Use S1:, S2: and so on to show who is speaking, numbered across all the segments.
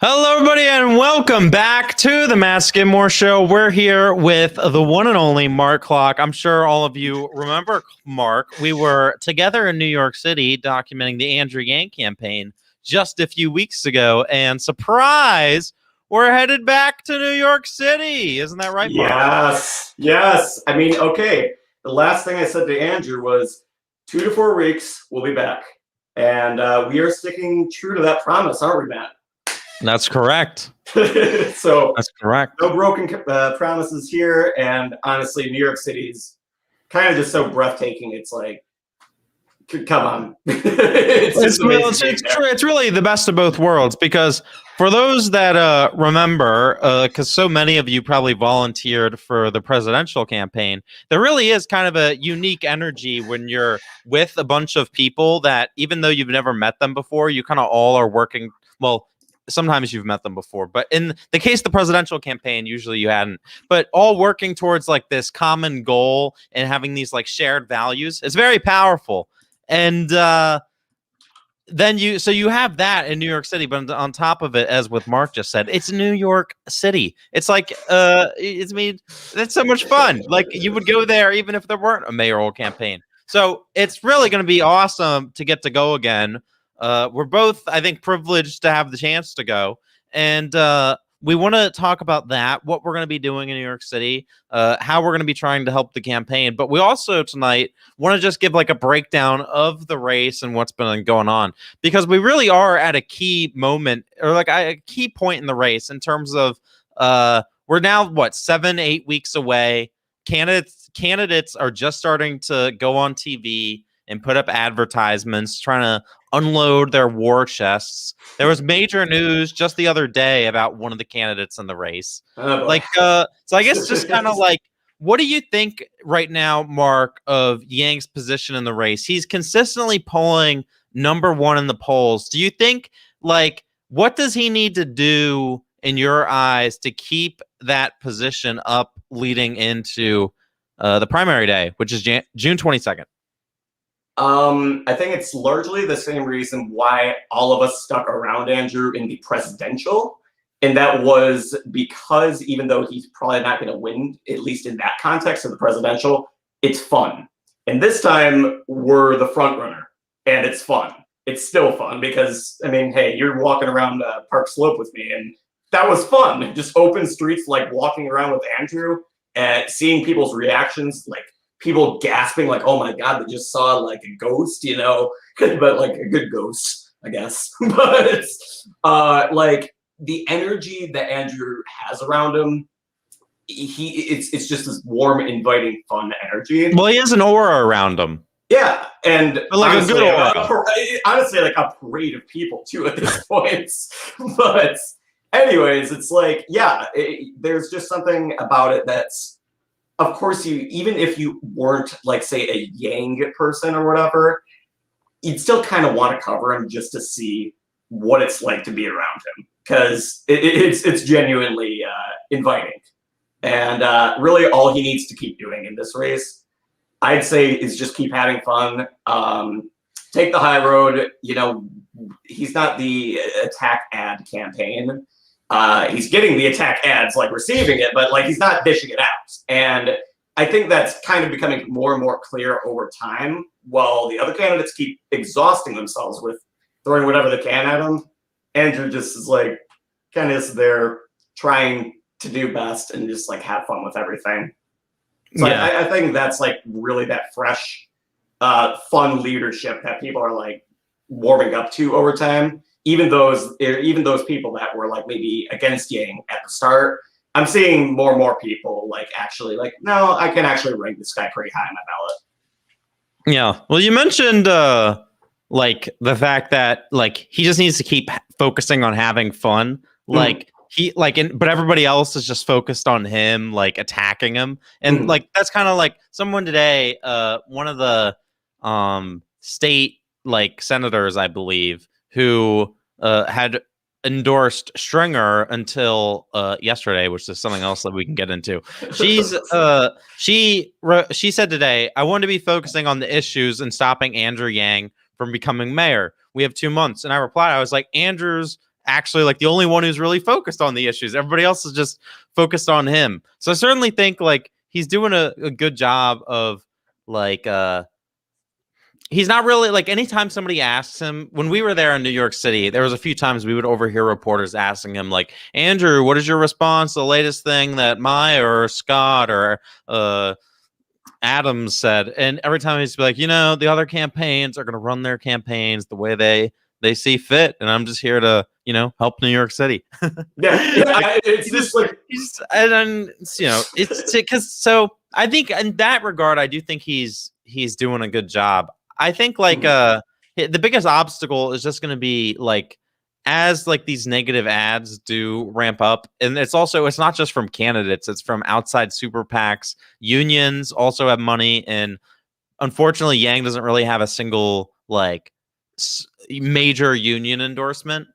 S1: Hello, everybody, and welcome back to the Matt Skidmore Show. We're here with the one and only Marc Clock. I'm sure all of you remember Marc. We were together in New York City documenting the Andrew Yang campaign just a few weeks ago, and surprise, we're headed back to New York City. Isn't that right, Marc?
S2: Yes. I mean, okay, the last thing I said to Andrew was 2 to 4 weeks, we'll be back. And we are sticking true to that promise, aren't we, Matt?
S1: That's correct.
S2: So
S1: that's correct.
S2: No broken promises here. And honestly, New York City's kind of just so breathtaking. It's like, come on. it's
S1: true. It's really the best of both worlds, because for those that remember, because so many of you probably volunteered for the presidential campaign, there really is kind of a unique energy when you're with a bunch of people that, even though you've never met them before, you kind of all are working. Well, sometimes you've met them before, but in the case of the presidential campaign, usually you hadn't, but all working towards like this common goal and having these like shared values. It's very powerful. And then you have that in New York City, but on top of it, as with Marc just said, it's New York City. It's like it's so much fun. Like, you would go there even if there weren't a mayoral campaign. So it's really going to be awesome to get to go again. We're both, I think, privileged to have the chance to go, and we want to talk about that, what we're going to be doing in New York City, how we're going to be trying to help the campaign. But we also tonight want to just give like a breakdown of the race and what's been going on, because we really are at a key moment, or like a key point in the race, in terms of we're now 7-8 weeks away. Candidates are just starting to go on TV and put up advertisements trying to unload their war chests. There was major news just the other day about one of the candidates in the race. So I guess just kind of like, what do you think right now, Marc, of Yang's position in the race? He's consistently polling number one in the polls. Do you think, like, what does he need to do in your eyes to keep that position up leading into the primary day, which is June 22nd?
S2: I think it's largely the same reason why all of us stuck around Andrew in the presidential. And that was because even though he's probably not going to win, at least in that context of the presidential, it's fun. And this time we're the front runner, and it's fun. It's still fun because, I mean, hey, you're walking around Park Slope with me, and that was fun. Just open streets, like walking around with Andrew and seeing people's reactions, like people gasping, like, oh my God, they just saw like a ghost, but like a good ghost, I guess. But like the energy that Andrew has around him, it's just this warm, inviting, fun energy.
S1: Well, he has an aura around him.
S2: Yeah, and
S1: but like honestly, a good aura.
S2: Honestly, like a parade of people too at this point. But anyways, it's like, yeah, there's just something about it that's, of course, even if you weren't, like, say, a Yang person or whatever, you'd still kind of want to cover him just to see what it's like to be around him, because it's genuinely inviting. And really all he needs to keep doing in this race, I'd say, is just keep having fun, take the high road. He's not the attack ad campaign. He's getting the attack ads, like receiving it, but like he's not dishing it out. And I think that's kind of becoming more and more clear over time, while the other candidates keep exhausting themselves with throwing whatever they can at him. Andrew just is like kind of there trying to do best and just like have fun with everything. So yeah. I think that's like really that fresh, fun leadership that people are like warming up to over time. Even those people that were like maybe against Yang at the start, I'm seeing more and more people like actually like, no, I can actually rank this guy pretty high on my ballot.
S1: Yeah. Well, you mentioned like the fact that like he just needs to keep focusing on having fun. Like but everybody else is just focused on him, like attacking him. And like that's kind of like someone today, one of the state like senators, I believe, who had endorsed Stringer until yesterday, which is something else that we can get into. She said today, I want to be focusing on the issues and stopping Andrew Yang from becoming mayor. We have 2 months. And I replied, I was like, Andrew's actually like the only one who's really focused on the issues. Everybody else is just focused on him. So I certainly think like he's doing a good job of like he's not really like anytime somebody asks him. When we were there in New York City, there was a few times we would overhear reporters asking him like, Andrew, what is your response to the latest thing that Maya or Scott or Adams said? And every time he's like, the other campaigns are going to run their campaigns the way they see fit, and I'm just here to help New York City.
S2: It's just like
S1: and it's because so I think in that regard I do think he's doing a good job. I think like the biggest obstacle is just going to be like as like these negative ads do ramp up, and it's not just from candidates, it's from outside super PACs. Unions also have money, and unfortunately Yang doesn't really have a single like major union endorsement.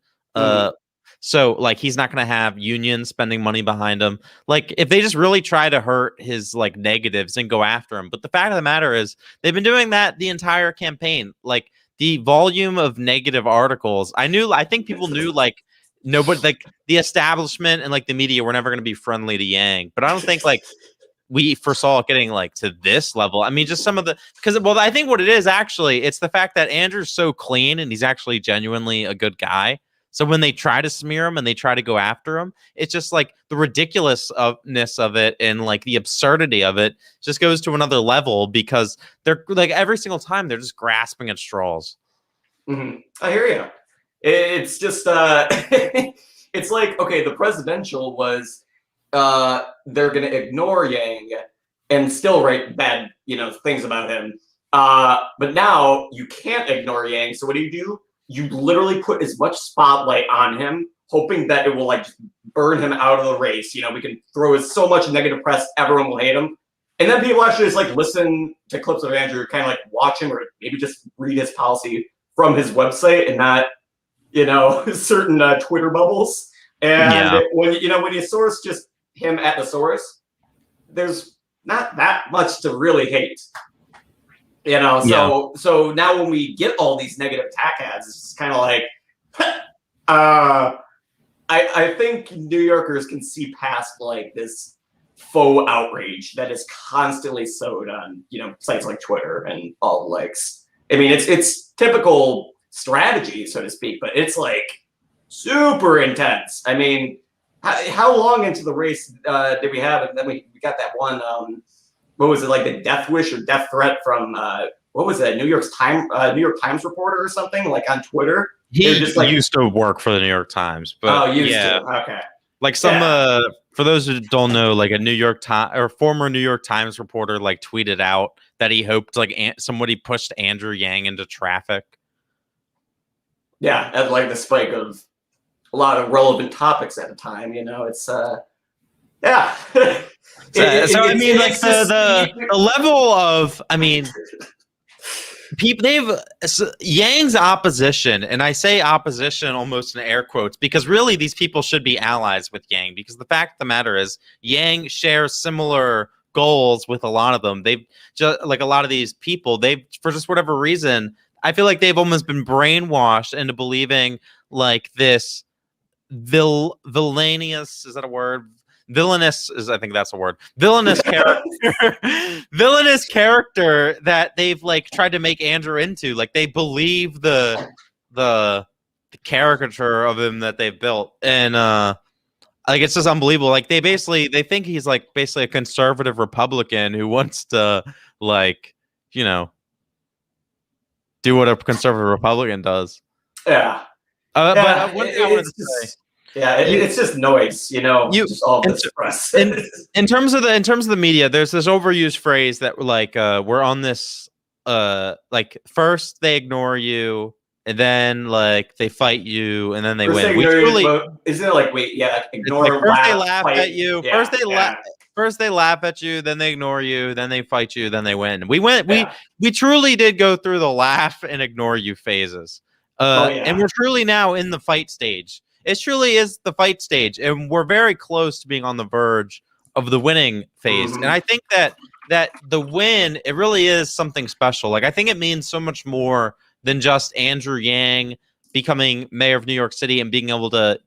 S1: So like he's not going to have unions spending money behind him. Like if they just really try to hurt his like negatives and go after him. But the fact of the matter is they've been doing that the entire campaign. Like the volume of negative articles, I think people knew like nobody, like the establishment and like the media were never going to be friendly to Yang. But I don't think like we foresaw it getting like to this level. I mean, just some of because I think what it is actually, it's the fact that Andrew's so clean and he's actually genuinely a good guy. So when they try to smear him and they try to go after him, it's just like the ridiculousness of it and like the absurdity of it just goes to another level because they're like every single time they're just grasping at straws.
S2: I hear you. It's just it's like, okay, the presidential was they're going to ignore Yang and still write bad things about him. But now you can't ignore Yang. So what do? You literally put as much spotlight on him, hoping that it will like burn him out of the race. We can throw so much negative press, everyone will hate him. And then people actually just like listen to clips of Andrew, kind of like watch him or maybe just read his policy from his website and not, certain Twitter bubbles. And when you source just him at the source, there's not that much to really hate. So now when we get all these negative attack ads, it's just kind of like, I think New Yorkers can see past like this faux outrage that is constantly sowed on, sites like Twitter and all the likes. I mean, it's typical strategy, so to speak, but it's like super intense. I mean, how long into the race did we have? And then we got that one. What was it, like the death wish or death threat from what was it, New York Times reporter or something, like on Twitter?
S1: He just like used to work for the New York Times, but
S2: used to. Okay.
S1: Like some for those who don't know, like a New York Times or former New York Times reporter like tweeted out that he hoped like somebody pushed Andrew Yang into traffic.
S2: Yeah, at like the spike of a lot of relevant topics at the time. It's yeah.
S1: I mean, like the level of, I mean, people, Yang's opposition, and I say opposition almost in air quotes because really these people should be allies with Yang, because the fact of the matter is Yang shares similar goals with a lot of them. They've just like a lot of these people, they've for just whatever reason, I feel like they've almost been brainwashed into believing like this villainous, is that a word? Villainous is, I think that's a word. Villainous character, villainous character that they've like tried to make Andrew into. Like they believe the caricature of him that they've built, and like it's just unbelievable. Like they think he's like basically a conservative Republican who wants to like do what a conservative Republican does.
S2: Yeah.
S1: But one thing I wanted to say.
S2: Yeah, it's just noise, just all this press.
S1: in terms of the media, there's this overused phrase that like we're on this like first they ignore you and then like they fight you and then they win.
S2: Isn't it like ignore,
S1: like, first they
S2: laugh
S1: at you,
S2: yeah,
S1: first they laugh at you, then they ignore you, then they fight you, then they win. We truly did go through the laugh and ignore you phases. And we're truly now in the fight stage. It truly is the fight stage, and we're very close to being on the verge of the winning phase.
S2: Mm-hmm.
S1: And I think that the win, it really is something special. Like I think it means so much more than just Andrew Yang becoming mayor of New York City and being able to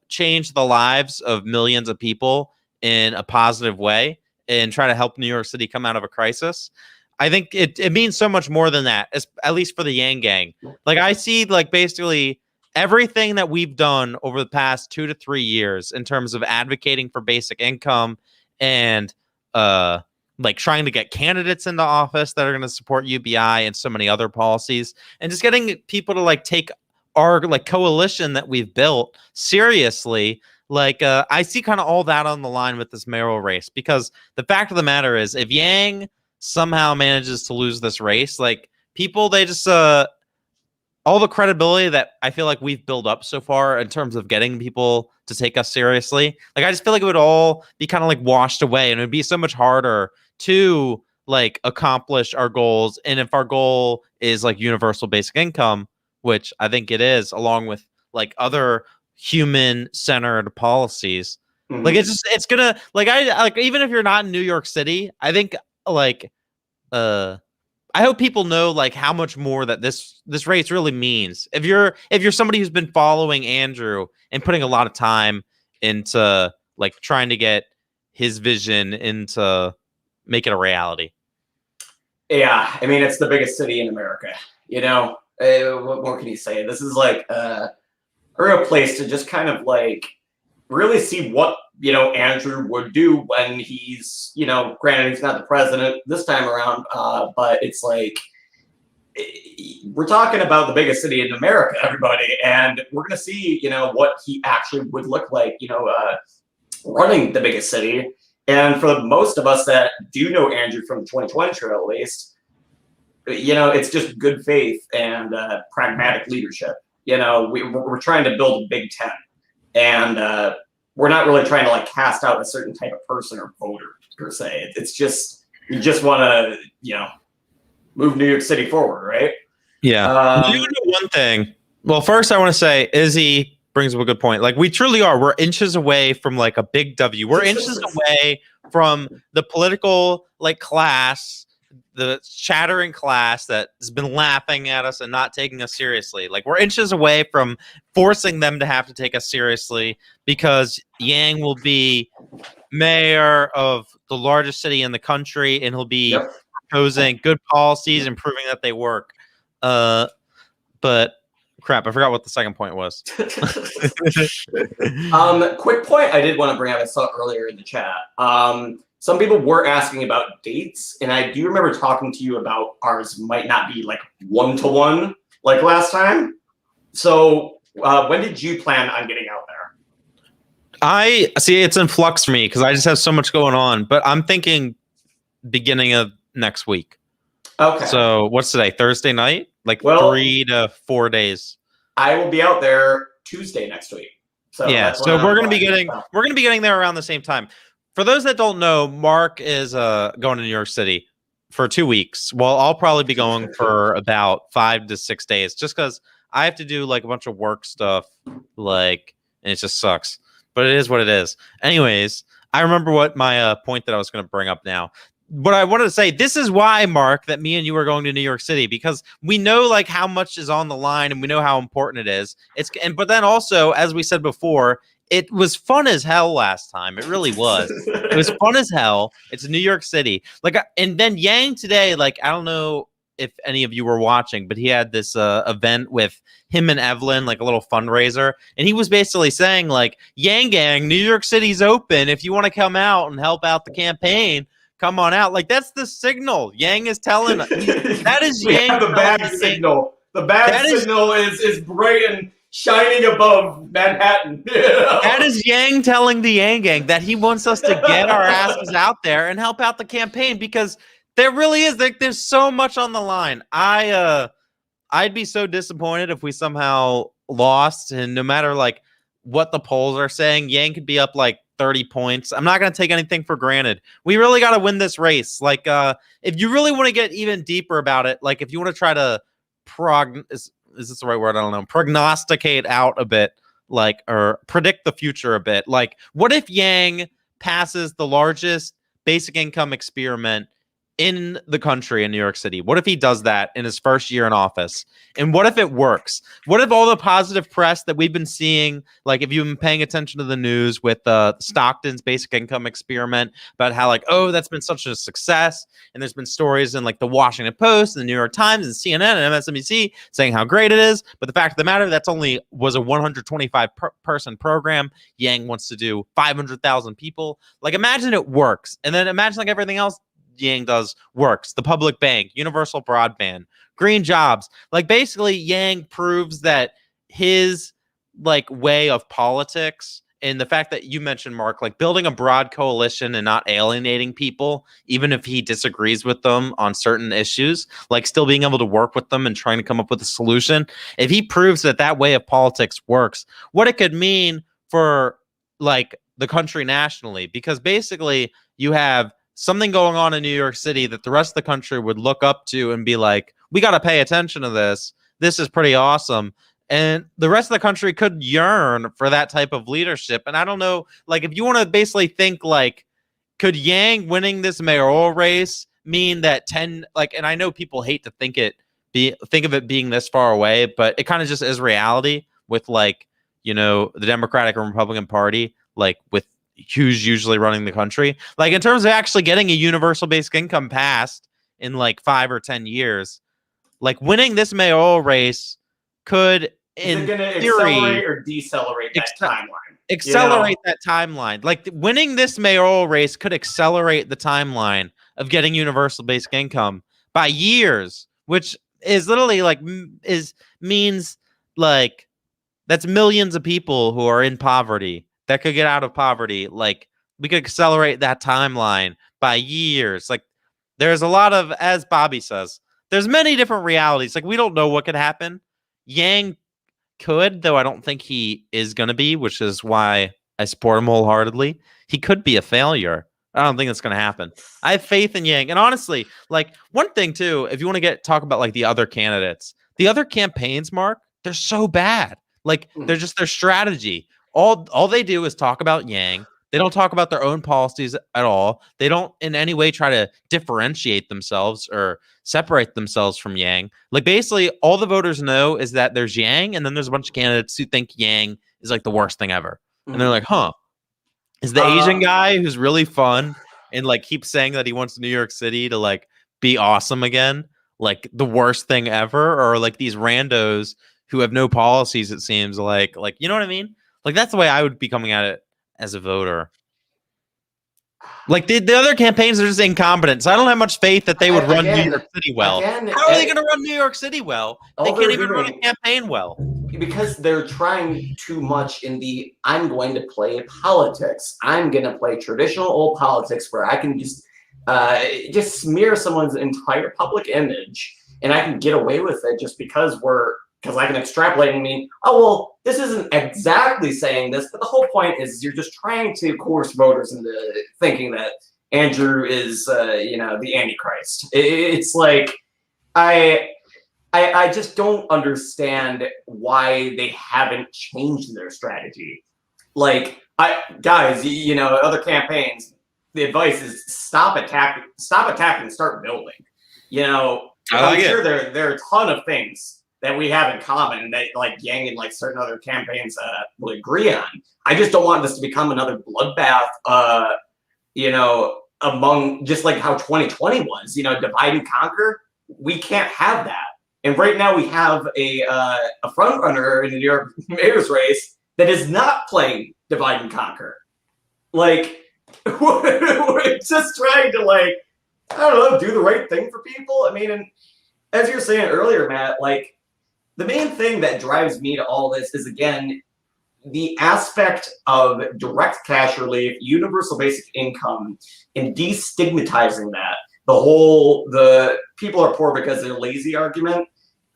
S1: change the lives of millions of people in a positive way and try to help New York City come out of a crisis. I think it means so much more than that, at least for the Yang Gang. Like, I see like basically everything that we've done over the past 2 to 3 years in terms of advocating for basic income and like trying to get candidates into office that are going to support UBI and so many other policies, and just getting people to like take our like coalition that we've built seriously. Like, I see kind of all that on the line with this mayoral race, because the fact of the matter is, if Yang somehow manages to lose this race, like, people, they just all the credibility that I feel like we've built up so far in terms of getting people to take us seriously, like, I just feel like it would all be kind of like washed away, and it would be so much harder to like accomplish our goals. And if our goal is like universal basic income, which I think it is, along with like other human-centered policies, like, it's gonna, like, I like, even if you're not in New York City, I think like I hope people know like how much more that this race really means. If you're somebody who's been following Andrew and putting a lot of time into like trying to get his vision into make it a reality.
S2: Yeah, I mean, it's the biggest city in America. You know, what more can you say? This is like a real place to just kind of like really see what, you know, Andrew would do when he's, you know, granted he's not the president this time around, but it's like, we're talking about the biggest city in America, everybody, and we're going to see, you know, what he actually would look like, you know, running the biggest city. And for most of us that do know Andrew from the 2020 trail, at least, you know, it's just good faith and pragmatic leadership. You know, we're trying to build a Big Ten, and we're not really trying to like cast out a certain type of person or voter per se. It's just, you just want to, you know, move New York City forward, right?
S1: Yeah. You know one thing. Well, first I want to say Izzy brings up a good point. Like, we truly are. We're inches away from like a big W. We're inches away from the political like class, the chattering class that has been laughing at us and not taking us seriously. Like, we're inches away from forcing them to have to take us seriously, because Yang will be mayor of the largest city in the country, and he'll be proposing good policies and proving that they work. But crap, I forgot what the second point was.
S2: Quick point I did want to bring up, I saw earlier in the chat. Some people were asking about dates, and I do remember talking to you about ours might not be like 1-to-1 like last time. So when did you plan on getting out there?
S1: I see, it's in flux for me because I just have so much going on, but I'm thinking beginning of next week.
S2: Okay.
S1: So what's today? Thursday night? Like 3 to 4 days.
S2: I will be out there Tuesday next week. So
S1: yeah, so we're gonna be getting there around the same time. For those that don't know, Marc is going to New York City for 2 weeks. Well, I'll probably be going for about 5 to 6 days, just because I have to do like a bunch of work stuff, like, and it just sucks. But it is what it is. Anyways, I remember what my point that I was going to bring up now. What I wanted to say, this is why, Marc, that me and you are going to New York City, because we know like how much is on the line and we know how important it is. But then also, as we said before, it was fun as hell last time. It really was. It was fun as hell. It's New York City. Like, and then Yang today, like, I don't know if any of you were watching, but he had this event with him and Evelyn, like a little fundraiser. And he was basically saying like, Yang Gang, New York City's open. If you want to come out and help out the campaign, come on out. Like, that's the signal Yang is telling us. That is Yang.
S2: The bad signal. The bad signal is bright and shining above Manhattan.
S1: That is Yang telling the Yang Gang that he wants us to get our asses out there and help out the campaign, because there really is, like, there's so much on the line. I'd be so disappointed if we somehow lost, and no matter like what the polls are saying, Yang could be up like 30 points. I'm not going to take anything for granted. We really got to win this race. Like, if you really want to get even deeper about it, like if you want to try to is this the right word? I don't know. Prognosticate out a bit, like, or predict the future a bit. Like, what if Yang passes the largest basic income experiment in the country in New York City? What if he does that in his first year in office? And what if it works? What if all the positive press that we've been seeing, like if you've been paying attention to the news with Stockton's basic income experiment about how like, oh, that's been such a success. And there's been stories in like the Washington Post and the New York Times and CNN and MSNBC saying how great it is. But the fact of the matter, that's only was a 125 person program. Yang wants to do 500,000 people. Like imagine it works. And then imagine like everything else Yang does works. The public bank, universal broadband, green jobs. Like basically Yang proves that his like way of politics and the fact that you mentioned, Mark, like building a broad coalition and not alienating people, even if he disagrees with them on certain issues, like still being able to work with them and trying to come up with a solution. If he proves that that way of politics works, what it could mean for like the country nationally, because basically you have something going on in New York City that the rest of the country would look up to and be like, we got to pay attention to this. This is pretty awesome. And the rest of the country could yearn for that type of leadership. And I don't know, like, if you want to basically think, like, could Yang winning this mayoral race mean that 10, like, and I know people hate to think of it being this far away, but it kind of just is reality with, like, you know, the Democratic and Republican Party, like, with who's usually running the country. Like in terms of actually getting a universal basic income passed in like 5 or 10 years, like winning this mayoral race could, in theory,
S2: accelerate or decelerate that timeline?
S1: Accelerate that timeline. Like winning this mayoral race could accelerate the timeline of getting universal basic income by years, which is literally like means like that's millions of people who are in poverty that could get out of poverty. Like we could accelerate that timeline by years. Like there's a lot of, as Bobby says, there's many different realities. Like we don't know what could happen. Yang could, though I don't think he is going to be, which is why I support him wholeheartedly. He could be a failure. I don't think that's going to happen. I have faith in Yang. And honestly, like one thing too, if you want to talk about like the other candidates, the other campaigns, Mark, they're so bad. Like they're just their strategy. All they do is talk about Yang. They don't talk about their own policies at all. They don't in any way try to differentiate themselves or separate themselves from Yang. Like basically all the voters know is that there's Yang and then there's a bunch of candidates who think Yang is like the worst thing ever. And they're like, huh, is the Asian guy who's really fun and like keeps saying that he wants New York City to like be awesome again, like the worst thing ever? Or like these randos who have no policies, it seems like, you know what I mean? Like, that's the way I would be coming at it as a voter. Like, the other campaigns are just incompetent, so I don't have much faith that they would run New York City well. How are they going to run New York City well? They can't even run a campaign well.
S2: Because they're trying too much in the, I'm going to play politics. I'm going to play traditional old politics where I can just smear someone's entire public image, and I can get away with it just because I can extrapolate and mean, oh, well, this isn't exactly saying this, but the whole point is you're just trying to coerce voters into thinking that Andrew is, the Antichrist. It's like, I just don't understand why they haven't changed their strategy. Like, guys, other campaigns, the advice is stop attacking, start building. I'm sure there are a ton of things that we have in common that like Yang and like certain other campaigns will agree on. I just don't want this to become another bloodbath, among just like how 2020 was, divide and conquer. We can't have that. And right now we have a front runner in the New York mayor's race that is not playing divide and conquer. Like, we're just trying to like, I don't know, do the right thing for people. I mean, and as you were saying earlier, Matt, like, the main thing that drives me to all this is, again, the aspect of direct cash relief, universal basic income, and destigmatizing that. The people are poor because they're lazy argument.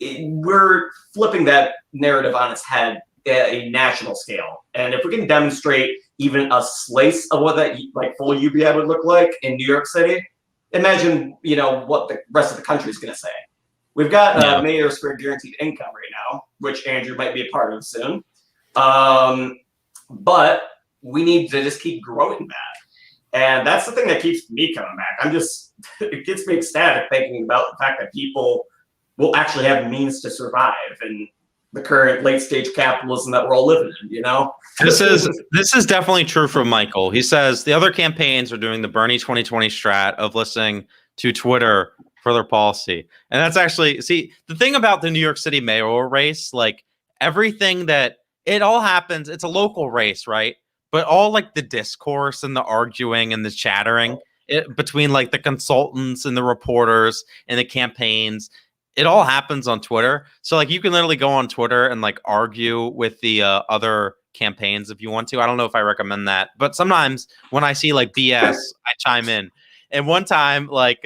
S2: We're flipping that narrative on its head at a national scale. And if we can demonstrate even a slice of what that like full UBI would look like in New York City, imagine, what the rest of the country is going to say. We've got Mayor's for Guaranteed Income right now, which Andrew might be a part of soon. But we need to just keep growing that. And that's the thing that keeps me coming back. It gets me ecstatic thinking about the fact that people will actually have means to survive in the current late stage capitalism that we're all living in, you know?
S1: This is definitely true for Michael. He says the other campaigns are doing the Bernie 2020 strat of listening to Twitter for their policy. And that's actually, see, the thing about the New York City mayoral race, like everything that it all happens, it's a local race, right? But all like the discourse and the arguing and the chattering between like the consultants and the reporters and the campaigns, it all happens on Twitter. So like you can literally go on Twitter and like argue with the other campaigns if you want to. I don't know if I recommend that, but sometimes when I see like BS, I chime in. And one time, like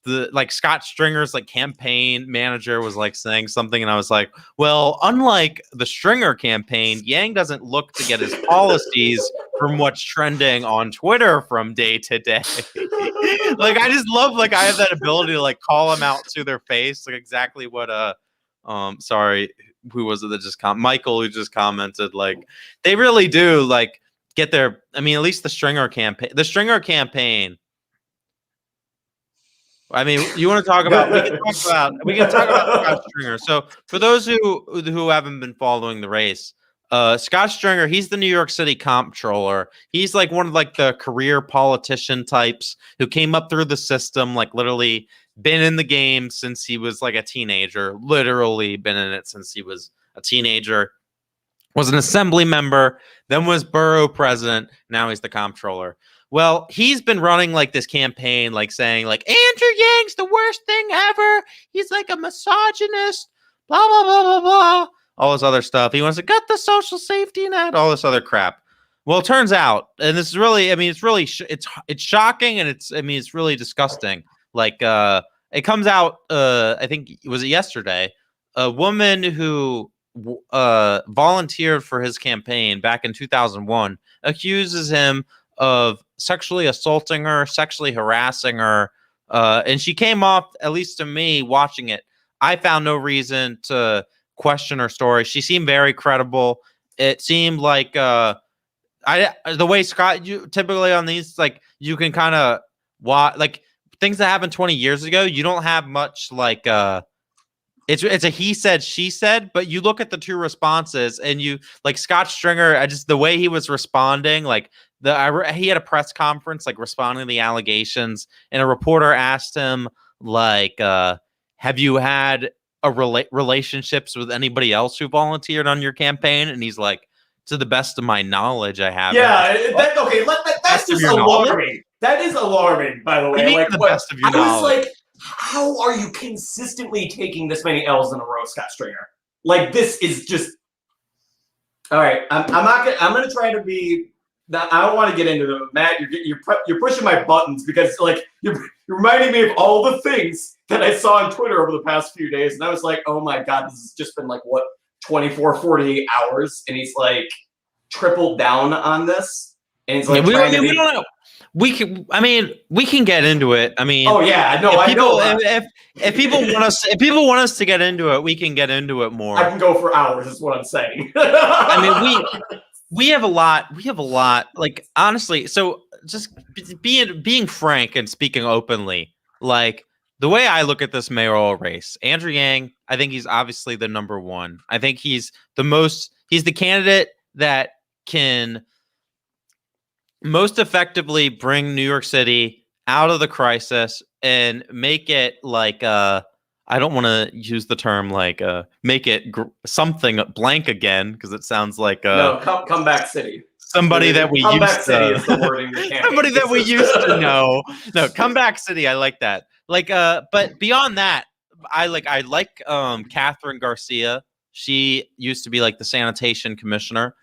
S1: the like Scott Stringer's like campaign manager was like saying something, and I was like, well, unlike the Stringer campaign, Yang doesn't look to get his policies from what's trending on Twitter from day to day. Like I just love like I have that ability to like call them out to their face, like exactly what sorry, who was it that just Michael, who just commented, like they really do like get their, I mean, at least the Stringer campaign. I mean, you want to talk about? We can talk about Scott Stringer. So, for those who haven't been following the race, Scott Stringer, he's the New York City comptroller. He's like one of like the career politician types who came up through the system, like literally been in the game since he was like a teenager. Literally been in it since he was a teenager. Was an assembly member, then was borough president. Now he's the comptroller. Well, he's been running like this campaign, like saying like Andrew Yang's the worst thing ever. He's like a misogynist, blah, blah, blah, blah, blah. All this other stuff. He wants to cut the social safety net, all this other crap. Well, it turns out, and this is really, I mean, it's really, it's shocking, and it's really disgusting. Like, it comes out, I think, was it yesterday? A woman who volunteered for his campaign back in 2001 accuses him of sexually assaulting her, sexually harassing her. And she came off, at least to me watching it, I found no reason to question her story. She seemed very credible. It seemed like the way Scott, you typically on these, like you can kind of watch like things that happened 20 years ago. You don't have much like it's a he said, she said, but you look at the two responses and you like Scott Stringer, just the way he was responding, like he had a press conference, like responding to the allegations, and a reporter asked him like, have you had relationships with anybody else who volunteered on your campaign? And he's like, to the best of my knowledge, I haven't.
S2: Yeah, that's just alarming. That is alarming, by the way. Like,
S1: the best of your knowledge.
S2: I was like, how are you consistently taking this many L's in a row, Scott Stringer? Like, this is just. All right, I'm gonna try to be. I don't want to get into it, Matt. You're pushing my buttons because like you're reminding me of all the things that I saw on Twitter over the past few days, and I was like, oh my god, this has just been like what 24, 48 hours, and he's like tripled down on this, and he's like,
S1: we don't know. We can. I mean, we can get into it. I mean,
S2: oh yeah, no, I know.
S1: If people want us to get into it, we can get into it more.
S2: I can go for hours. Is what I'm saying.
S1: I mean, we have a lot. We have a lot. Like honestly, so just being frank and speaking openly, like the way I look at this mayoral race, Andrew Yang, I think he's obviously the number one. I think he's the candidate that can most effectively bring New York City out of the crisis and make it like I don't want to use the term like make it something blank again because it sounds like
S2: no, come back city.
S1: Somebody that we used
S2: to is the wording
S1: somebody that we used to know. No, comeback city. I like that. Like but beyond that, I like Catherine Garcia. She used to be like the sanitation commissioner.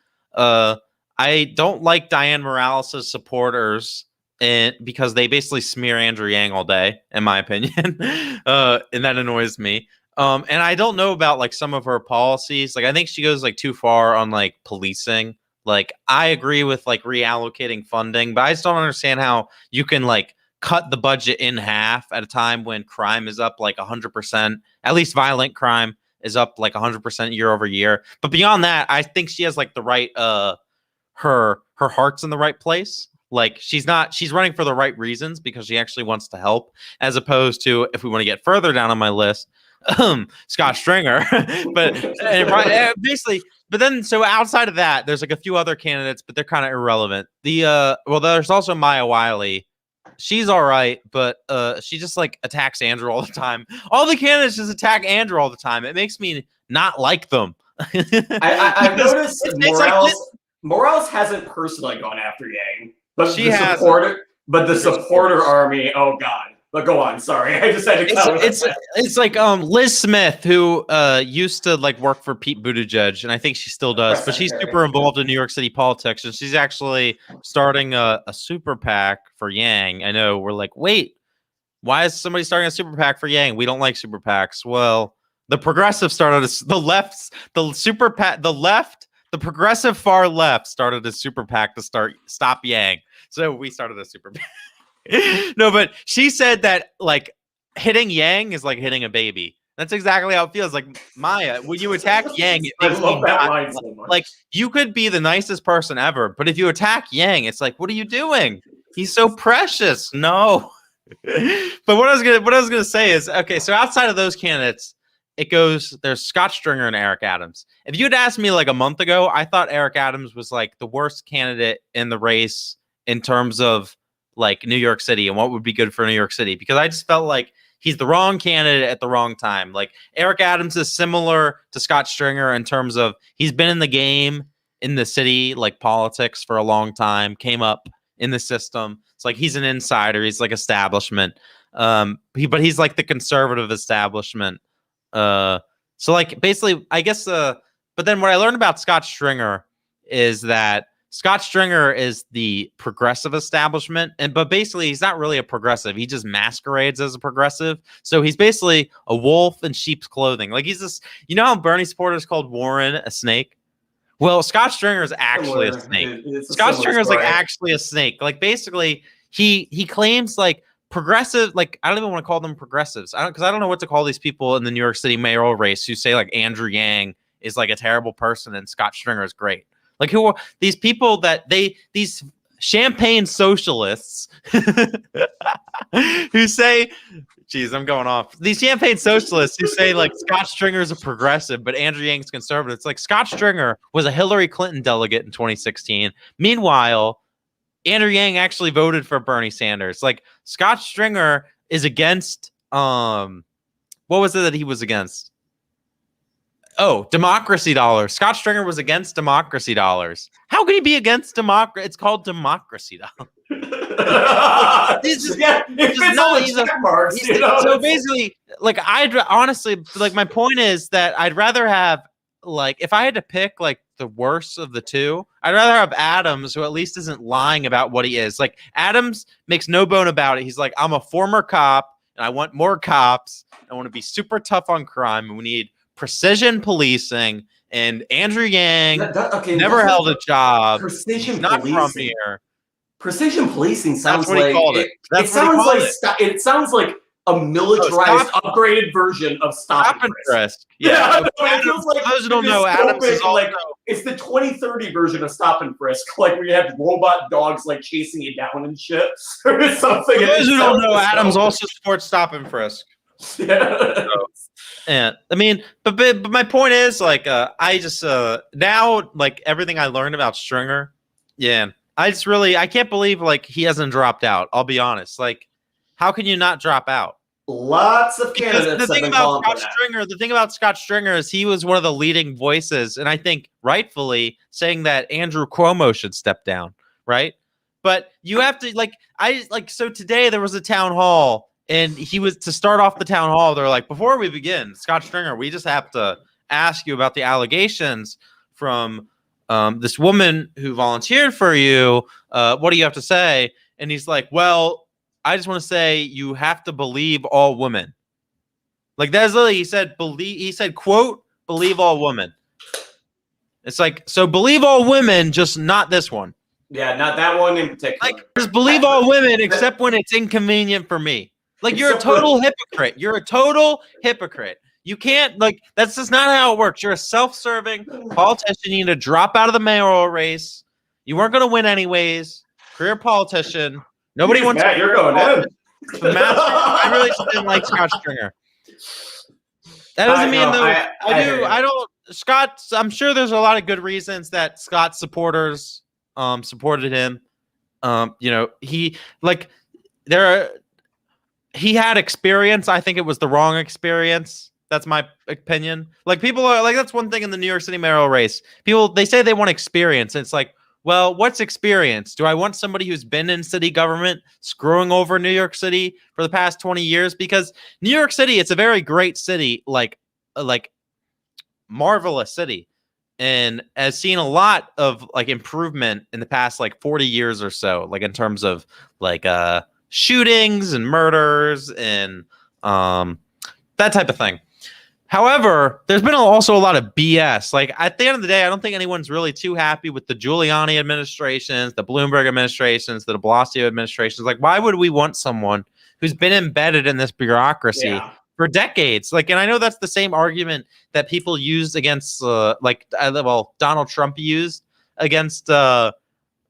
S1: I don't like Diane Morales' supporters because they basically smear Andrew Yang all day, in my opinion. And that annoys me. And I don't know about like some of her policies. Like I think she goes like too far on like policing. Like I agree with like reallocating funding, but I just don't understand how you can like cut the budget in half at a time when crime is up like 100%. At least violent crime is up like 100% year over year. But beyond that, I think she has like the right her heart's in the right place. Like she's running for the right reasons because she actually wants to help, as opposed to, if we want to get further down on my list, Scott Stringer. Basically, but then so outside of that, there's like a few other candidates, but they're kind of irrelevant. There's also Maya Wiley. She's all right, but she just like attacks Andrew all the time. All the candidates just attack Andrew all the time. It makes me not like them.
S2: I've noticed Morales hasn't personally gone after Yang, but the supporter army. Oh God! But go on. Sorry, I just had to comment.
S1: It's like Liz Smith, who used to like work for Pete Buttigieg, and I think she still does, but she's super involved in New York City politics, and she's actually starting a super PAC for Yang. I know we're like, wait, why is somebody starting a super PAC for Yang? We don't like super PACs. Well, the progressive started the progressive far left started a super PAC to stop Yang. So we started a super PAC. No, but she said that like hitting Yang is like hitting a baby. That's exactly how it feels. Like Maya, when you attack Yang, it makes me not, so much. Like you could be the nicest person ever, but if you attack Yang, it's like, what are you doing? He's so precious. No. But what I was gonna say is, okay, so outside of those candidates, there's Scott Stringer and Eric Adams. If you had asked me like a month ago, I thought Eric Adams was like the worst candidate in the race in terms of like New York City and what would be good for New York City, because I just felt like he's the wrong candidate at the wrong time. Like Eric Adams is similar to Scott Stringer in terms of he's been in the game in the city, like politics for a long time, came up in the system. It's like he's an insider. He's like establishment. But he's like the conservative establishment. So like basically, I guess. But then what I learned about Scott Stringer is that Scott Stringer is the progressive establishment, but basically he's not really a progressive. He just masquerades as a progressive. So he's basically a wolf in sheep's clothing. Like he's this, how Bernie supporters called Warren a snake? Well, Scott Stringer is actually a snake. Scott Stringer is like actually a snake. Like basically he claims like progressive, like I don't even want to call them progressives. Because I don't know what to call these people in the New York City mayoral race who say like Andrew Yang is like a terrible person and Scott Stringer is great. Like who are these people that these champagne socialists who say, geez, I'm going off. These champagne socialists who say like Scott Stringer is a progressive, but Andrew Yang's conservative. It's like Scott Stringer was a Hillary Clinton delegate in 2016. Meanwhile, Andrew Yang actually voted for Bernie Sanders. Like Scott Stringer is against what was it that he was against? Oh, democracy dollars. Scott Stringer was against democracy dollars. How could he be against democracy? It's called democracy dollars. So basically, like honestly, like my point is that I'd rather have, like, if I had to pick like the worst of the two, I'd rather have Adams, who at least isn't lying about what he is. Like Adams makes no bone about it. He's like, I'm a former cop and I want more cops. I want to be super tough on crime, and we need precision policing. And Andrew Yang never held a job. He's not from here.
S2: Precision policing sounds
S1: like
S2: it sounds like a militarized, upgraded version of Stop and Frisk.
S1: Yeah,
S2: it feels like
S1: those who don't know, Adams is
S2: like it's the 2030 version of Stop and Frisk, like where you have robot dogs like chasing you down and shit, or something.
S1: For those who don't know, Adams also supports Stop and Frisk.
S2: Yeah.
S1: And I mean, but my point is, like, I just now, like, everything I learned about Stringer, I can't believe like he hasn't dropped out. I'll be honest. Like, how can you not drop out?
S2: Lots of candidates.
S1: The thing about Scott Stringer is he was one of the leading voices, and I think rightfully saying that Andrew Cuomo should step down, right? But you have to so today there was a town hall. And he was to start off the town hall. They're like, before we begin, Scott Stringer, we just have to ask you about the allegations from this woman who volunteered for you. What do you have to say? And he's like, well, I just want to say you have to believe all women. Like that's literally, he said, quote, believe all women. It's like, so believe all women, just not this one.
S2: Yeah, not that one in particular.
S1: Like, just believe all women except when it's inconvenient for me. Like, you're a total hypocrite. You're a total hypocrite. You can't, like, that's just not how it works. You're a self-serving politician. You need to drop out of the mayoral race. You weren't going to win anyways. career politician. Nobody wants
S2: Matt, you're going in.
S1: Matt, I really just didn't like Scott Stringer. That doesn't mean though. I don't. Scott. I'm sure there's a lot of good reasons that Scott supporters supported him. You know, he had experience. I think it was the wrong experience. That's my opinion. Like, people are like, that's one thing in the New York City mayoral race. People, they say they want experience. And it's like, well, what's experience? Do I want somebody who's been in city government screwing over New York City for the past 20 years? Because New York City, it's a very great city, like marvelous city, and has seen a lot of like improvement in the past like 40 years or so, like in terms of like shootings and murders and that type of thing. However, there's been also a lot of BS. Like, at the end of the day, I don't think anyone's really too happy with the Giuliani administrations, the Bloomberg administrations, the de Blasio administrations. Like, why would we want someone who's been embedded in this bureaucracy for decades? Like, and I know that's the same argument that people used against, Donald Trump used against, like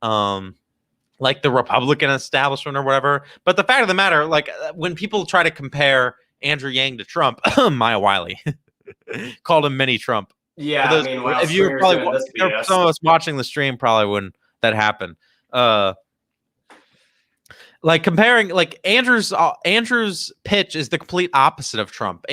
S1: the Republican establishment or whatever. But the fact of the matter, like, when people try to compare Andrew Yang to Trump, Maya Wiley called him mini Trump.
S2: Yeah, I mean,
S1: if you were probably some of us watching the stream, probably wouldn't that happen. Like, comparing, like, Andrew's pitch is the complete opposite of Trump.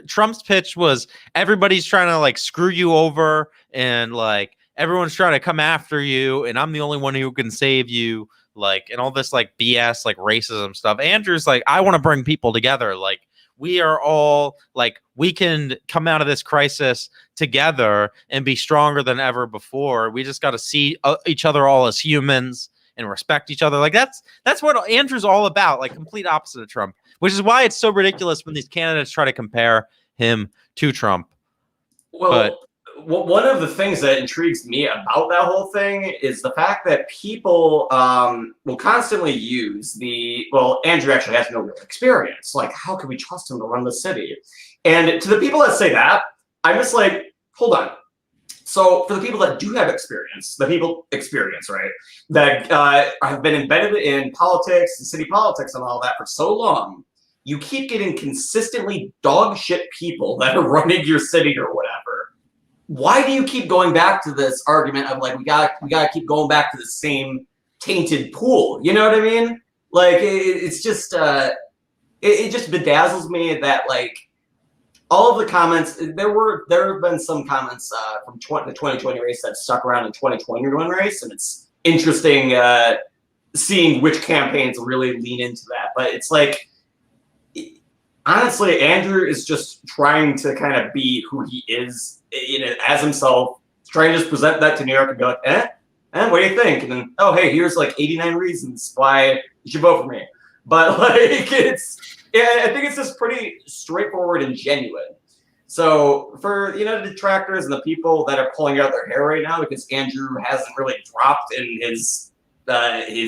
S1: Trump's pitch was everybody's trying to like screw you over, and like everyone's trying to come after you, and I'm the only one who can save you, like, and all this like BS, like racism stuff. Andrew's like, I want to bring people together. Like, we are all like, we can come out of this crisis together and be stronger than ever before. We just got to see each other all as humans and respect each other. Like, that's what Andrew's all about. Like, complete opposite of Trump, which is why it's so ridiculous when these candidates try to compare him to Trump.
S2: Well, one of the things that intrigues me about that whole thing is the fact that people will constantly use Andrew actually has no real experience. Like, how can we trust him to run the city? And to the people that say that, I'm just like, hold on. So for the people that do have experience, right, that have been embedded in politics and city politics and all that for so long, you keep getting consistently dog shit people that are running your city or whatever. Why do you keep going back to this argument of like, we gotta keep going back to the same tainted pool? You know what I mean? Like, it's just it just bedazzles me that like all of the comments. There have been some comments from the 2020 race that stuck around in 2021 race, and it's interesting seeing which campaigns really lean into that. But it's like, honestly, Andrew is just trying to kind of be who he is, as himself, trying to just present that to New York and be like, what do you think? And then, oh, hey, here's like 89 reasons why you should vote for me. But like, I think it's just pretty straightforward and genuine. So for, the detractors and the people that are pulling out their hair right now because Andrew hasn't really dropped in his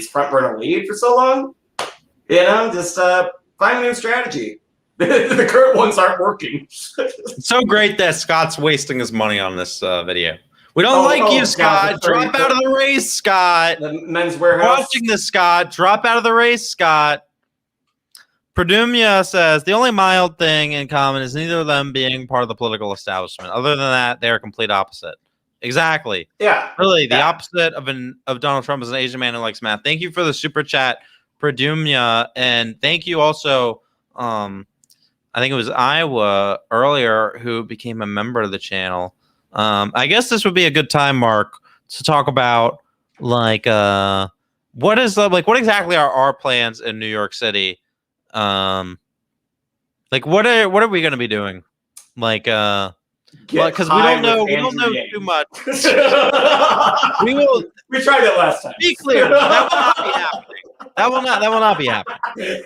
S2: front burner lead for so long, just find a new strategy. The current ones aren't working.
S1: It's so great that Scott's wasting his money on this video. We don't like you, Scott. Drop out of the race, Scott.
S2: The Men's Warehouse.
S1: Watching this, Scott. Drop out of the race, Scott. Perdumia says, the only mild thing in common is neither of them being part of the political establishment. Other than that, they are complete opposite. Exactly.
S2: Yeah.
S1: Really, the opposite of Donald Trump is an Asian man who likes math. Thank you for the super chat, Perdumia. And thank you also, I think it was Iowa earlier who became a member of the channel. I guess this would be a good time, Mark, to talk about like what exactly are our plans in New York City? Like, what are we going to be doing? Like, because we don't know too much.
S2: We tried that last time.
S1: Be clear, that will not be happening. That will not be happening.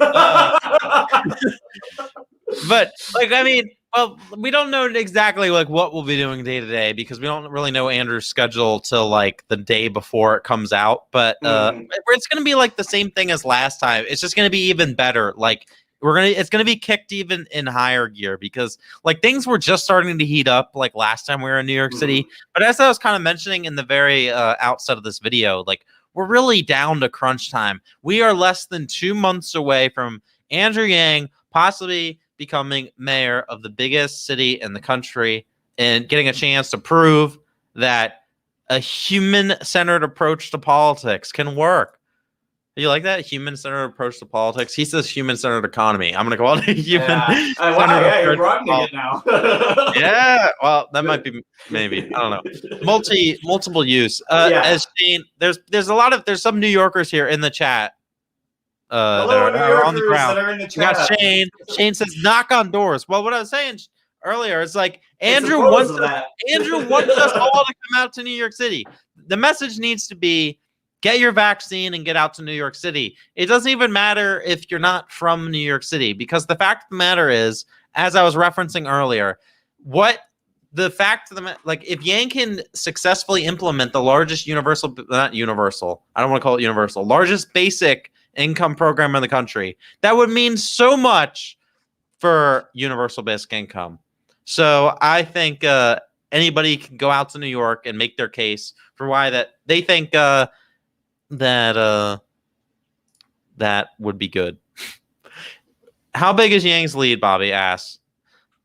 S1: But like, I mean, well, we don't know exactly like what we'll be doing day to day because we don't really know Andrew's schedule till like the day before it comes out. But it's going to be like the same thing as last time. It's just going to be even better. Like, it's going to be kicked even in higher gear because like things were just starting to heat up like last time we were in New York City. But as I was kind of mentioning in the very outset of this video, like we're really down to crunch time. We are less than 2 months away from Andrew Yang possibly becoming mayor of the biggest city in the country and getting a chance to prove that a human-centered approach to politics can work. You like that? Human-centered approach to politics? He says human-centered economy. I'm going to call it a human-centered
S2: wow, you're
S1: approach
S2: broadening
S1: to
S2: it now.
S1: yeah, well, that might be maybe. I don't know. Multiple use. As Shane, there's a lot of there's some New Yorkers here in the chat that
S2: Hello, New
S1: are on the
S2: Yorkers
S1: ground.
S2: that are in the
S1: We got
S2: chat.
S1: Shane. Shane says knock on doors. Well, what I was saying earlier is like Andrew
S2: Andrew
S1: wants us all to come out to New York City. The message needs to be get your vaccine and get out to New York City. It doesn't even matter if you're not from New York City, because the fact of the matter is, as I was referencing earlier, what the fact of the like, if Yang can successfully implement the largest not universal, I don't want to call it universal, largest basic income program in the country, that would mean so much for universal basic income. So I think anybody can go out to New York and make their case for why that they think that would be good. How big is Yang's lead? Bobby asks.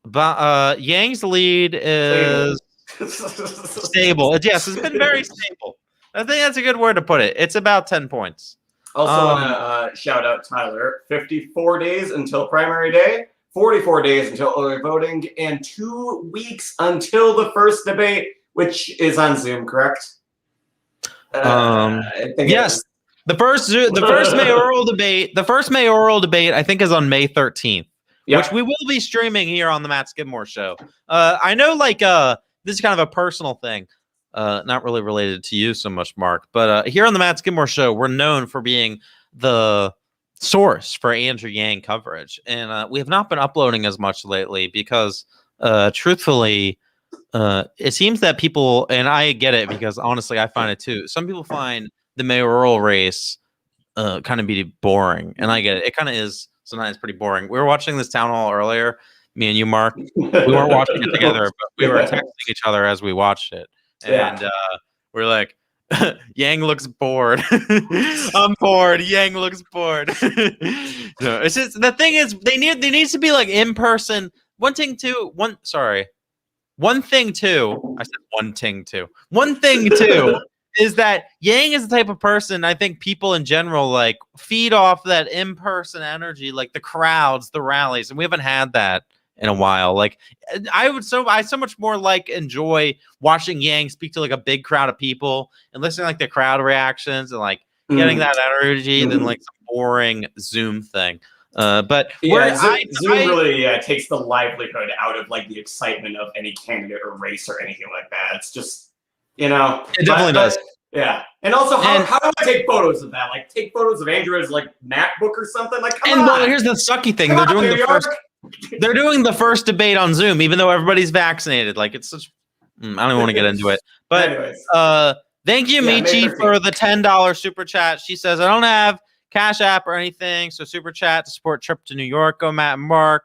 S1: But Yang's lead is stable. Yes, it's been very stable. I think that's a good word to put it. It's about 10 points.
S2: Also want to shout out Tyler. 54 days until primary day, 44 days until early voting, and 2 weeks until the first debate, which is on Zoom, correct? I think
S1: yes. The first mayoral debate, I think, is on May 13th. Yep. Which we will be streaming here on the Matt Skidmore Show. I know, like, this is kind of a personal thing, not really related to you so much, Mark, but here on the Matt Skidmore Show, we're known for being the source for Andrew Yang coverage, and we have not been uploading as much lately because, truthfully, it seems that people, and I get it because honestly, I find it too. Some people find the mayoral race kind of be boring, and I get it. It kind of is. Sometimes pretty boring. We were watching this town hall earlier, me and you, Mark. We weren't watching it together, but we were texting each other as we watched it. And we're like, Yang looks bored. I'm bored. Yang looks bored. No, it's just, the thing is, there needs to be like in person. One thing too. I said one thing too. One thing too. Is that Yang is the type of person I think people in general like feed off that in-person energy, like the crowds, the rallies, and we haven't had that in a while. Like I so much more like enjoy watching Yang speak to like a big crowd of people and listening to like the crowd reactions and like getting that energy than like some boring Zoom thing. But
S2: yeah, Zoom really takes the livelihood out of like the excitement of any candidate or race or anything like that. It's just, you know,
S1: it definitely does.
S2: Yeah, and also how do I take photos of that? Like take photos of Andrew's like MacBook or something. Like, come on.
S1: Well, here's the sucky thing: they're doing the first debate on Zoom, even though everybody's vaccinated. Like it's such. I don't even want to get into it. But anyways. Thank you, Michi, for the $10 super chat. She says I don't have Cashapp or anything, so super chat to support trip to New York. Go Matt and Mark.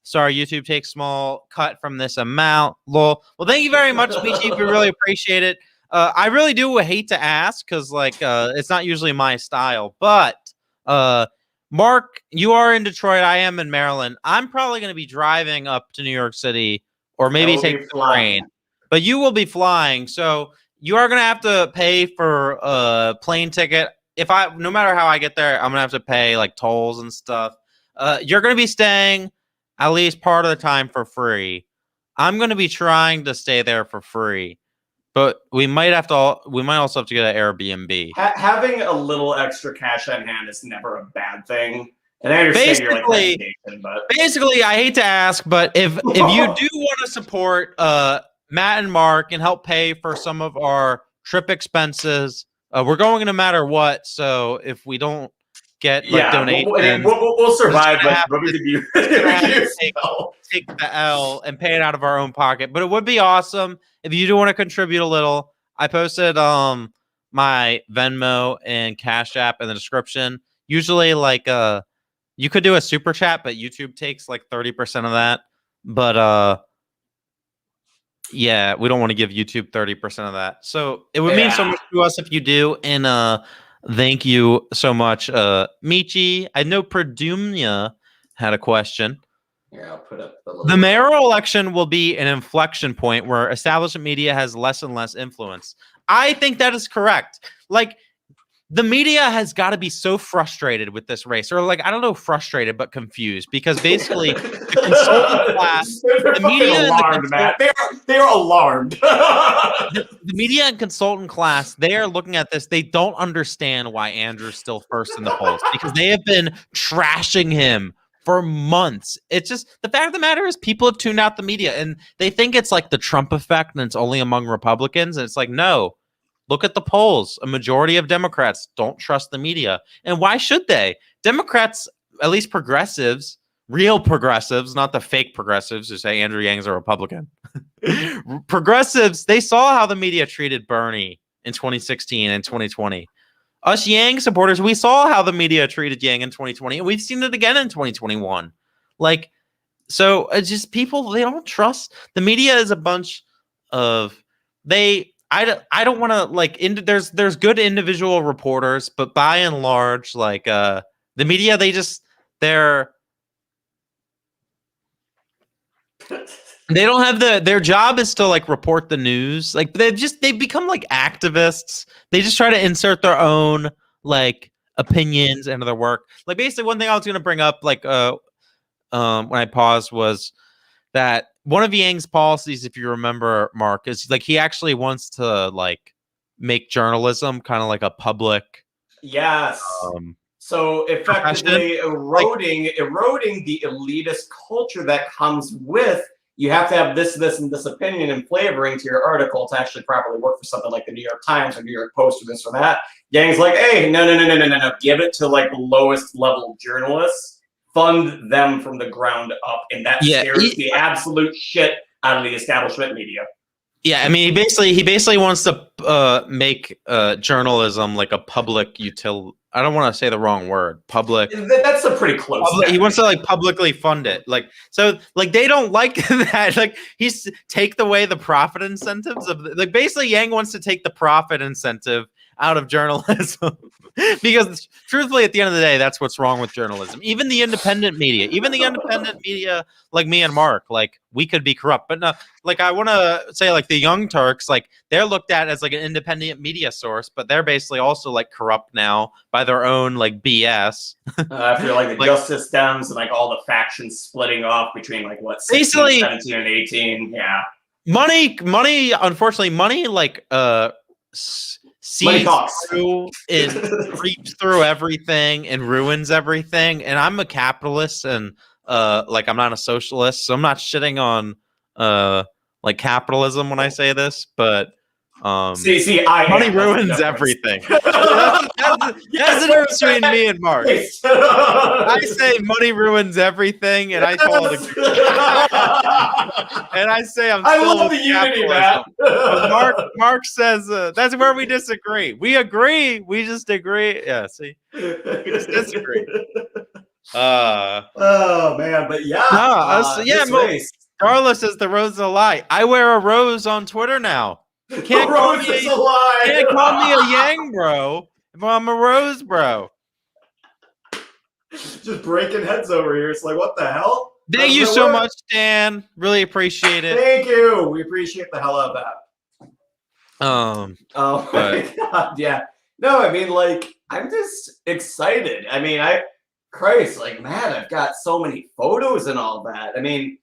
S1: Sorry, YouTube takes small cut from this amount. Lol. Well, thank you very much, Michi. We really appreciate it. I really do hate to ask because, like, it's not usually my style. But, Mark, you are in Detroit. I am in Maryland. I'm probably going to be driving up to New York City or maybe take the train. But you will be flying. So you are going to have to pay for a plane ticket. No matter how I get there, I'm going to have to pay, like, tolls and stuff. You're going to be staying at least part of the time for free. I'm going to be trying to stay there for free, but we might also have to get an Airbnb.
S2: Having a little extra cash on hand is never a bad thing. And I understand you're like hesitation, but
S1: basically, I hate to ask, but if you do want to support Matt and Mark and help pay for some of our trip expenses, we're going no matter what. So if we don't get like donations,
S2: we'll survive, but
S1: take the L and pay it out of our own pocket. But it would be awesome if you do want to contribute a little. I posted my Venmo and Cash App in the description. Usually, like you could do a super chat, but YouTube takes like 30% of that. But Yeah, we don't want to give YouTube 30% of that. So it would mean so much to us if you do. And thank you so much, Michi. I know Perdumnia had a question.
S2: Yeah, I'll put up
S1: the mayoral election will be an inflection point where establishment media has less and less influence. I think that is correct. Like, the media has got to be so frustrated with this race, or like, I don't know, frustrated, but confused, because basically the consultant class,
S2: they're
S1: the media
S2: alarmed, Matt. They are alarmed.
S1: the media and consultant class, they are looking at this. They don't understand why Andrew's still first in the polls, because they have been trashing him for months. It's just, the fact of the matter is, people have tuned out the media and they think it's like the Trump effect and it's only among Republicans. And it's like, no. Look at the polls. A majority of Democrats don't trust the media. And why should they? Democrats, at least progressives, real progressives, not the fake progressives who say Andrew Yang's a Republican. Progressives, they saw how the media treated Bernie in 2016 and 2020. Us Yang supporters, we saw how the media treated Yang in 2020, and we've seen it again in 2021. Like, so it's just people, they don't trust. The media is a bunch of, I don't want to, like, there's good individual reporters, but by and large, like, the media, they don't have their job is to, like, report the news. Like, they become like activists. They just try to insert their own, like, opinions into their work. Like, basically, one thing I was going to bring up, like, when I paused, was that one of Yang's policies, if you remember, Mark, is like, he actually wants to, like, make journalism kind of like a public.
S2: Yes. So effectively eroding the elitist culture that comes with, you have to have this, and this opinion and flavoring to your article to actually properly work for something like the New York Times or New York Post or this or that. Yang's like, hey, no. Give it to, like, the lowest level journalists. Fund them from the ground up, and that scares the absolute shit out of the establishment media.
S1: Yeah, I mean, he basically wants to make journalism like a public utility. I don't want to say the wrong word. Public.
S2: That's a pretty close.
S1: He wants to, like, publicly fund it. Like, so, like, they don't like that. Like, he's take away the profit incentives of, like, basically Yang wants to take the profit incentive out of journalism. Because truthfully, at the end of the day, that's what's wrong with journalism. Even the independent media, like me and Mark, like, we could be corrupt. But no, like, I want to say, like, the Young Turks, like, they're looked at as, like, an independent media source, but they're basically also, like, corrupt now by their own, like, BS.
S2: After, like, the Justice Dems and, like, all the factions splitting off between, like, what, 16, 17, and 18. Yeah.
S1: Money, unfortunately, money, like, sees through and creeps through everything and ruins everything. And I'm a capitalist, and like, I'm not a socialist, so I'm not shitting on like, capitalism when I say this, but money ruins everything. That's the difference between me and Mark. I say money ruins everything, and I call it and I say I
S2: love the unity, Matt.
S1: Mark says that's where we disagree. We agree, we just agree. Yeah, see, we just disagree.
S2: Oh man, but yeah,
S1: Carlos says the rose is a lie. I wear a rose on Twitter now. Can't call me a Yang bro if I'm a Rose bro.
S2: Just breaking heads over here. It's like, what the hell?
S1: Thank you so much, Dan. Really appreciate it.
S2: Thank you. We appreciate the hell out of that. Oh my god, yeah. No, I mean, like, I'm just excited. I mean, like, man, I've got so many photos and all that. I mean,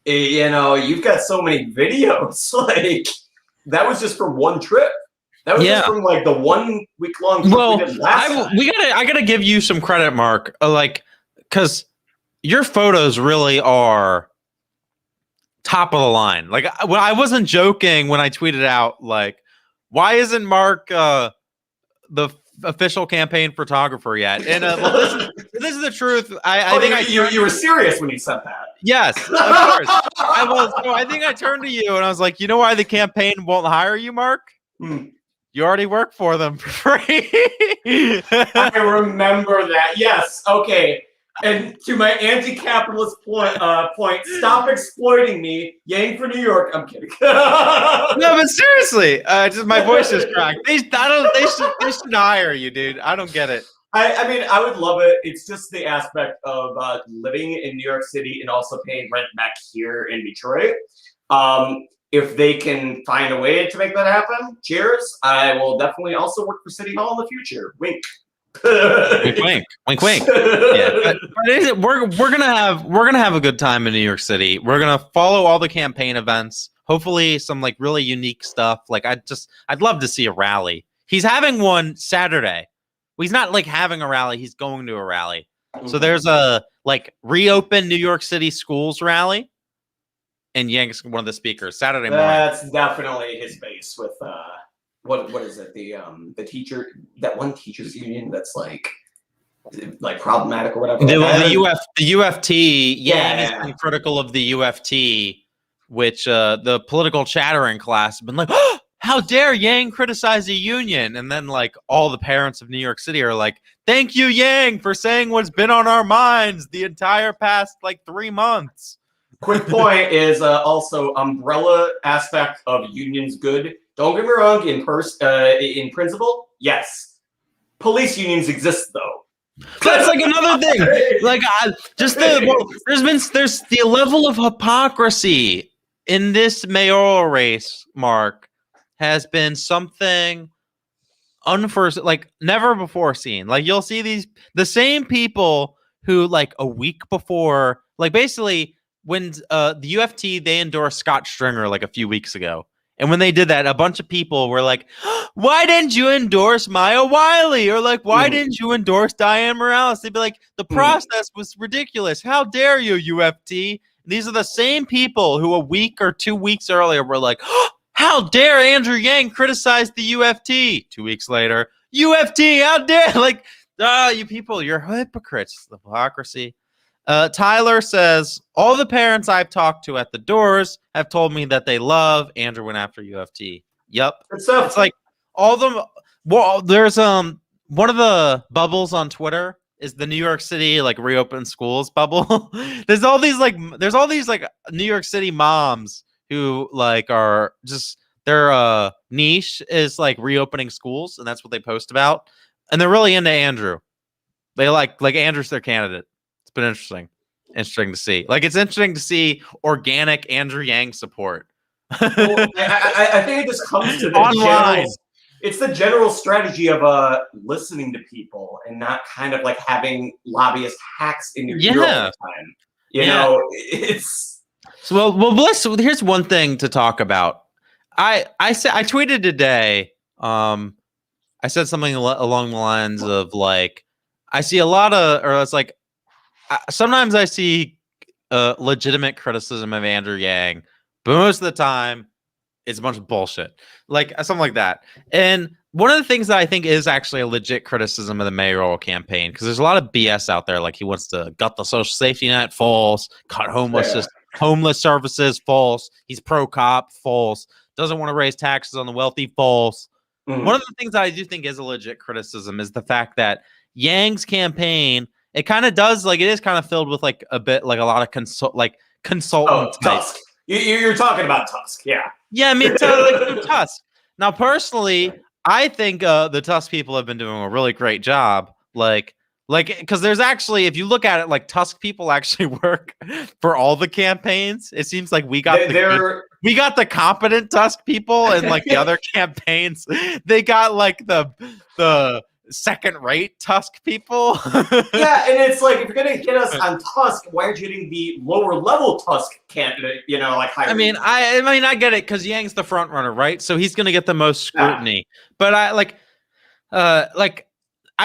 S2: you know, you've got so many videos. Like, that was just from one trip. That was just from, like, the 1 week long trip we did last time.
S1: I gotta give you some credit, Mark. Like, because your photos really are top of the line. Like, I wasn't joking when I tweeted out, like, why isn't Mark the official campaign photographer yet? And well, this is the truth. I think
S2: you were serious when you said that.
S1: Yes, of course. I was. So I think I turned to you and I was like, you know why the campaign won't hire you, Mark? You already work for them for free.
S2: I remember that. Yes. Okay. And to my anti-capitalist point, stop exploiting me. Yang for New York. I'm kidding.
S1: No, but seriously, just my voice is cracked. They should hire you, dude. I don't get it.
S2: I mean, I would love it. It's just the aspect of living in New York City and also paying rent back here in Detroit. If they can find a way to make that happen, cheers. I will definitely also work for City Hall in the future. Wink.
S1: Wink, wink, wink, wink. Yeah, but we're gonna have a good time in New York City. We're gonna follow all the campaign events. Hopefully, some like really unique stuff. Like I'd love to see a rally. He's having one Saturday. Well, he's not like having a rally. He's going to a rally. So there's a like reopen New York City schools rally, and Yang's one of the speakers Saturday morning.
S2: That's definitely his base with what is it? The teacher, that one teachers union that's like problematic or whatever.
S1: The UFT.
S2: Yeah.
S1: Yang has been critical of the UFT, which the political chattering class have been like, oh, how dare Yang criticize a union? And then like all the parents of New York City are like, thank you, Yang, for saying what's been on our minds the entire past like 3 months.
S2: Quick point is also umbrella aspect of unions good. Don't get me wrong, in principle, yes. Police unions exist though.
S1: That's like another thing. Like there's the level of hypocrisy in this mayoral race, Mark, has been something like never before seen. Like you'll see the same people who like a week before, like basically when the UFT, they endorsed Scott Stringer like a few weeks ago. And when they did that, a bunch of people were like, why didn't you endorse Maya Wiley? Or like, why didn't you endorse Diane Morales? They'd be like, the process was ridiculous. How dare you, UFT? And these are the same people who a week or 2 weeks earlier were like, how dare Andrew Yang criticize the UFT? 2 weeks later, UFT, how dare? Like, you people, you're hypocrites. The hypocrisy. Tyler says, all the parents I've talked to at the doors have told me that they love Andrew went after UFT. Yep. It's like all them. Well, there's one of the bubbles on Twitter is the New York City like reopen schools bubble. there's all these like New York City moms who like are just their niche is like reopening schools, and that's what they post about. And they're really into Andrew. They like Andrew's their candidate. It's been interesting to see. Like it's interesting to see organic Andrew Yang support.
S2: Well, I think it just comes to the
S1: online.
S2: It's the general strategy of listening to people and not kind of like having lobbyist hacks in your ear all the time. You know, it's
S1: well. Here's one thing to talk about. I tweeted today. I said something along the lines of like, I see a lot of, or it's like, sometimes I see legitimate criticism of Andrew Yang, but most of the time it's a bunch of bullshit, like something like that. And one of the things that I think is actually a legit criticism of the mayoral campaign, because there's a lot of BS out there, like he wants to gut the social safety net, false, cut homeless services, false. He's pro-cop, false. Doesn't want to raise taxes on the wealthy, false. One of the things that I do think is a legit criticism is the fact that Yang's campaign, it kind of does, like, it is kind of filled with like a bit like a lot of consultant
S2: Tusk. You're talking about Tusk, yeah.
S1: Yeah, I mean, like Tusk. Now, personally, I think the Tusk people have been doing a really great job. Like, because there's actually, if you look at it, like Tusk people actually work for all the campaigns. It seems like we got the competent Tusk people, and like the other campaigns, they got like the second-rate Tusk people.
S2: Yeah, and it's like, if you're gonna get us on Tusk, why aren't you getting the lower-level Tusk candidate? You know, like higher.
S1: I mean, I get it because Yang's the front runner, right? So he's gonna get the most scrutiny. But I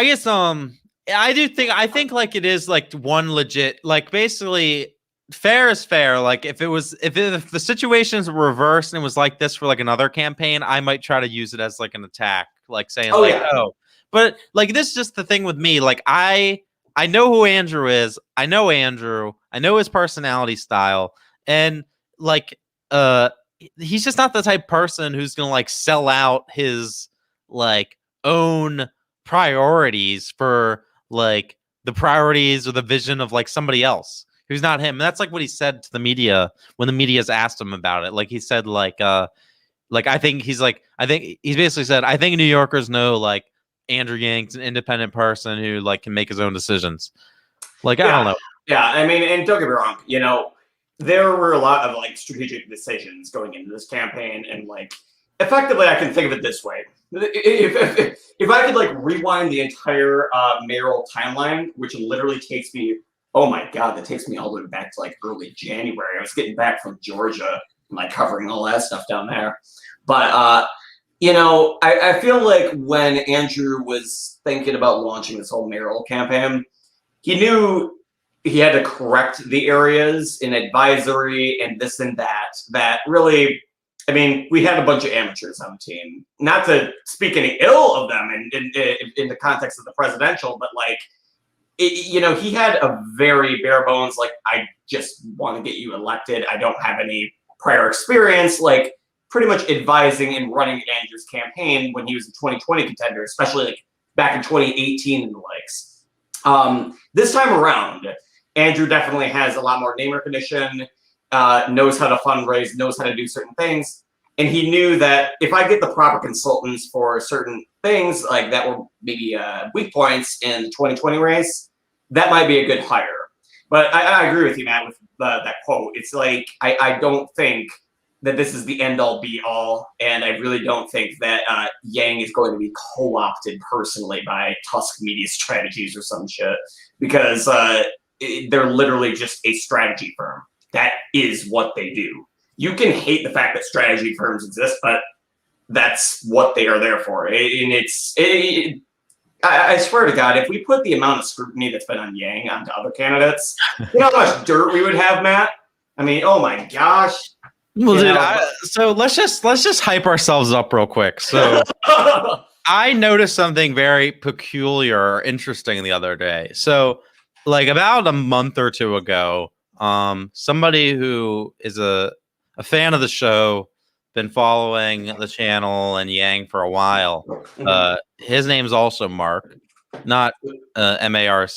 S1: guess I think like it is like one legit, like basically fair is fair. Like if the situations were reversed and it was like this for like another campaign, I might try to use it as like an attack, like saying but like this is just the thing with me. Like I know who Andrew is. I know Andrew. I know his personality style, and like he's just not the type of person who's gonna like sell out his like own priorities for like the priorities or the vision of like somebody else who's not him. And that's like what he said to the media when the media's asked him about it. Like he said, I think he's basically said, I think New Yorkers know like Andrew Yang's an independent person who like can make his own decisions. Like, I don't know.
S2: Yeah, I mean, and don't get me wrong, you know, there were a lot of like strategic decisions going into this campaign, and like effectively, I can think of it this way: if I could like rewind the entire mayoral timeline, which literally takes me, oh my god, that takes me all the way back to like early January. I was getting back from Georgia, and, like covering all that stuff down there, but you know, I feel like when Andrew was thinking about launching this whole mayoral campaign, he knew he had to correct the areas in advisory and this and that really, I mean, we had a bunch of amateurs on the team. Not to speak any ill of them in the context of the presidential, but like, you know, he had a very bare bones, like, I just want to get you elected. I don't have any prior experience, like pretty much advising and running Andrew's campaign when he was a 2020 contender, especially like back in 2018 and the likes. This time around, Andrew definitely has a lot more name recognition, knows how to fundraise, knows how to do certain things. And he knew that if I get the proper consultants for certain things, like that were maybe weak points in the 2020 race, that might be a good hire. But I agree with you, Matt, with that quote. It's like, I don't think that this is the end all be all. And I really don't think that Yang is going to be co-opted personally by Tusk Media Strategies or some shit, because they're literally just a strategy firm. That is what they do. You can hate the fact that strategy firms exist, but that's what they are there for. I swear to God, if we put the amount of scrutiny that's been on Yang onto other candidates, you know how much dirt we would have, Matt? I mean, oh my gosh.
S1: Well, dude, so let's just hype ourselves up real quick. So I noticed something very peculiar or interesting the other day. So like about a month or two ago, somebody who is a fan of the show, been following the channel and Yang for a while. His name's also Marc, not Marc, but Mark.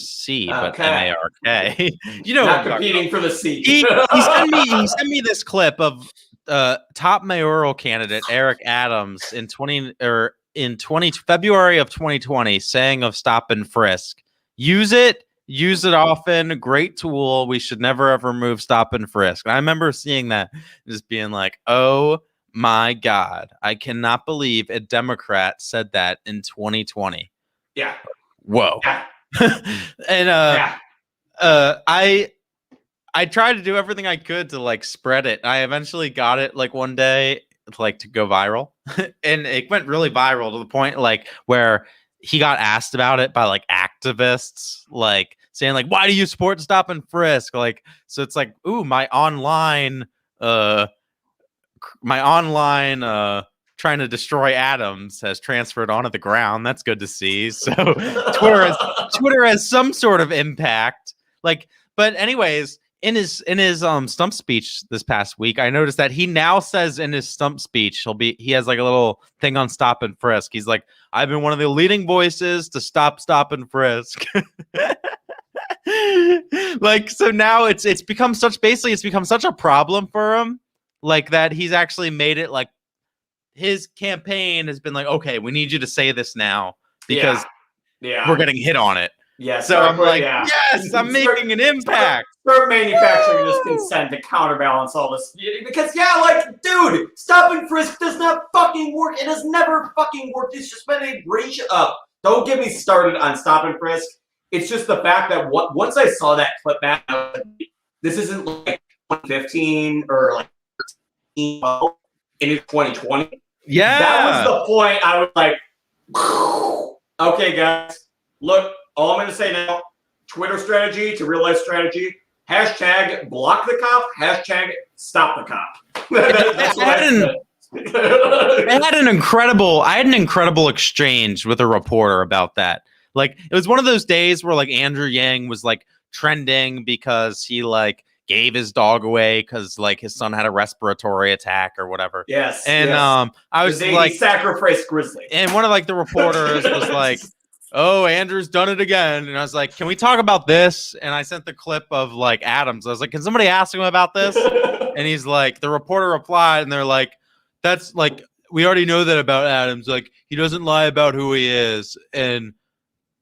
S1: You know,
S2: not competing for the seat.
S1: He sent me this clip of top mayoral candidate Eric Adams in February of 2020 saying of stop and frisk. Use it often. Great tool. We should never ever remove stop and frisk. And I remember seeing that, just being like, oh my God, I cannot believe a Democrat said that in 2020.
S2: Yeah.
S1: Whoa.
S2: Yeah.
S1: And I tried to do everything I could to like spread it. I eventually got it like one day like to go viral. And it went really viral to the point like where he got asked about it by like activists, like saying like, why do you support stop and frisk? Like, so it's like, ooh, my online trying to destroy Adams has transferred onto the ground. That's good to see. So Twitter has some sort of impact. Like, but anyways, in his stump speech this past week, I noticed that he now says in his stump speech, he has like a little thing on stop and frisk. He's like, I've been one of the leading voices to stop and frisk. Like, so now it's become such a problem for him, like that he's actually made it like his campaign has been like, okay, we need you to say this now because we're getting hit on it.
S2: Yeah.
S1: So I'm like, yes, I'm making an impact.
S2: Start manufacturing this consent to counterbalance all this. Because, like, dude, stop and frisk does not fucking work. It has never fucking worked. It's just been a ratio up. Don't get me started on stop and frisk. It's just the fact that once I saw that clip back, this isn't like 2015 or like 2012, in 2020.
S1: Yeah.
S2: That was the point. I was like, okay, guys, look, all I'm going to say now, Twitter strategy to real life strategy, hashtag block the cop, hashtag stop the cop. That's what I said.
S1: I had an incredible exchange with a reporter about that. Like, it was one of those days where like Andrew Yang was like trending because he like gave his dog away because like his son had a respiratory attack or whatever.
S2: Yes.
S1: And
S2: yes.
S1: I was like,
S2: sacrificed Grizzly.
S1: and one of like the reporters was like, oh, Andrew's done it again. And I was like, can we talk about this? And I sent the clip of like Adams. I was like, can somebody ask him about this? And he's like, the reporter replied, and they're like, that's like, we already know that about Adams. Like, he doesn't lie about who he is. And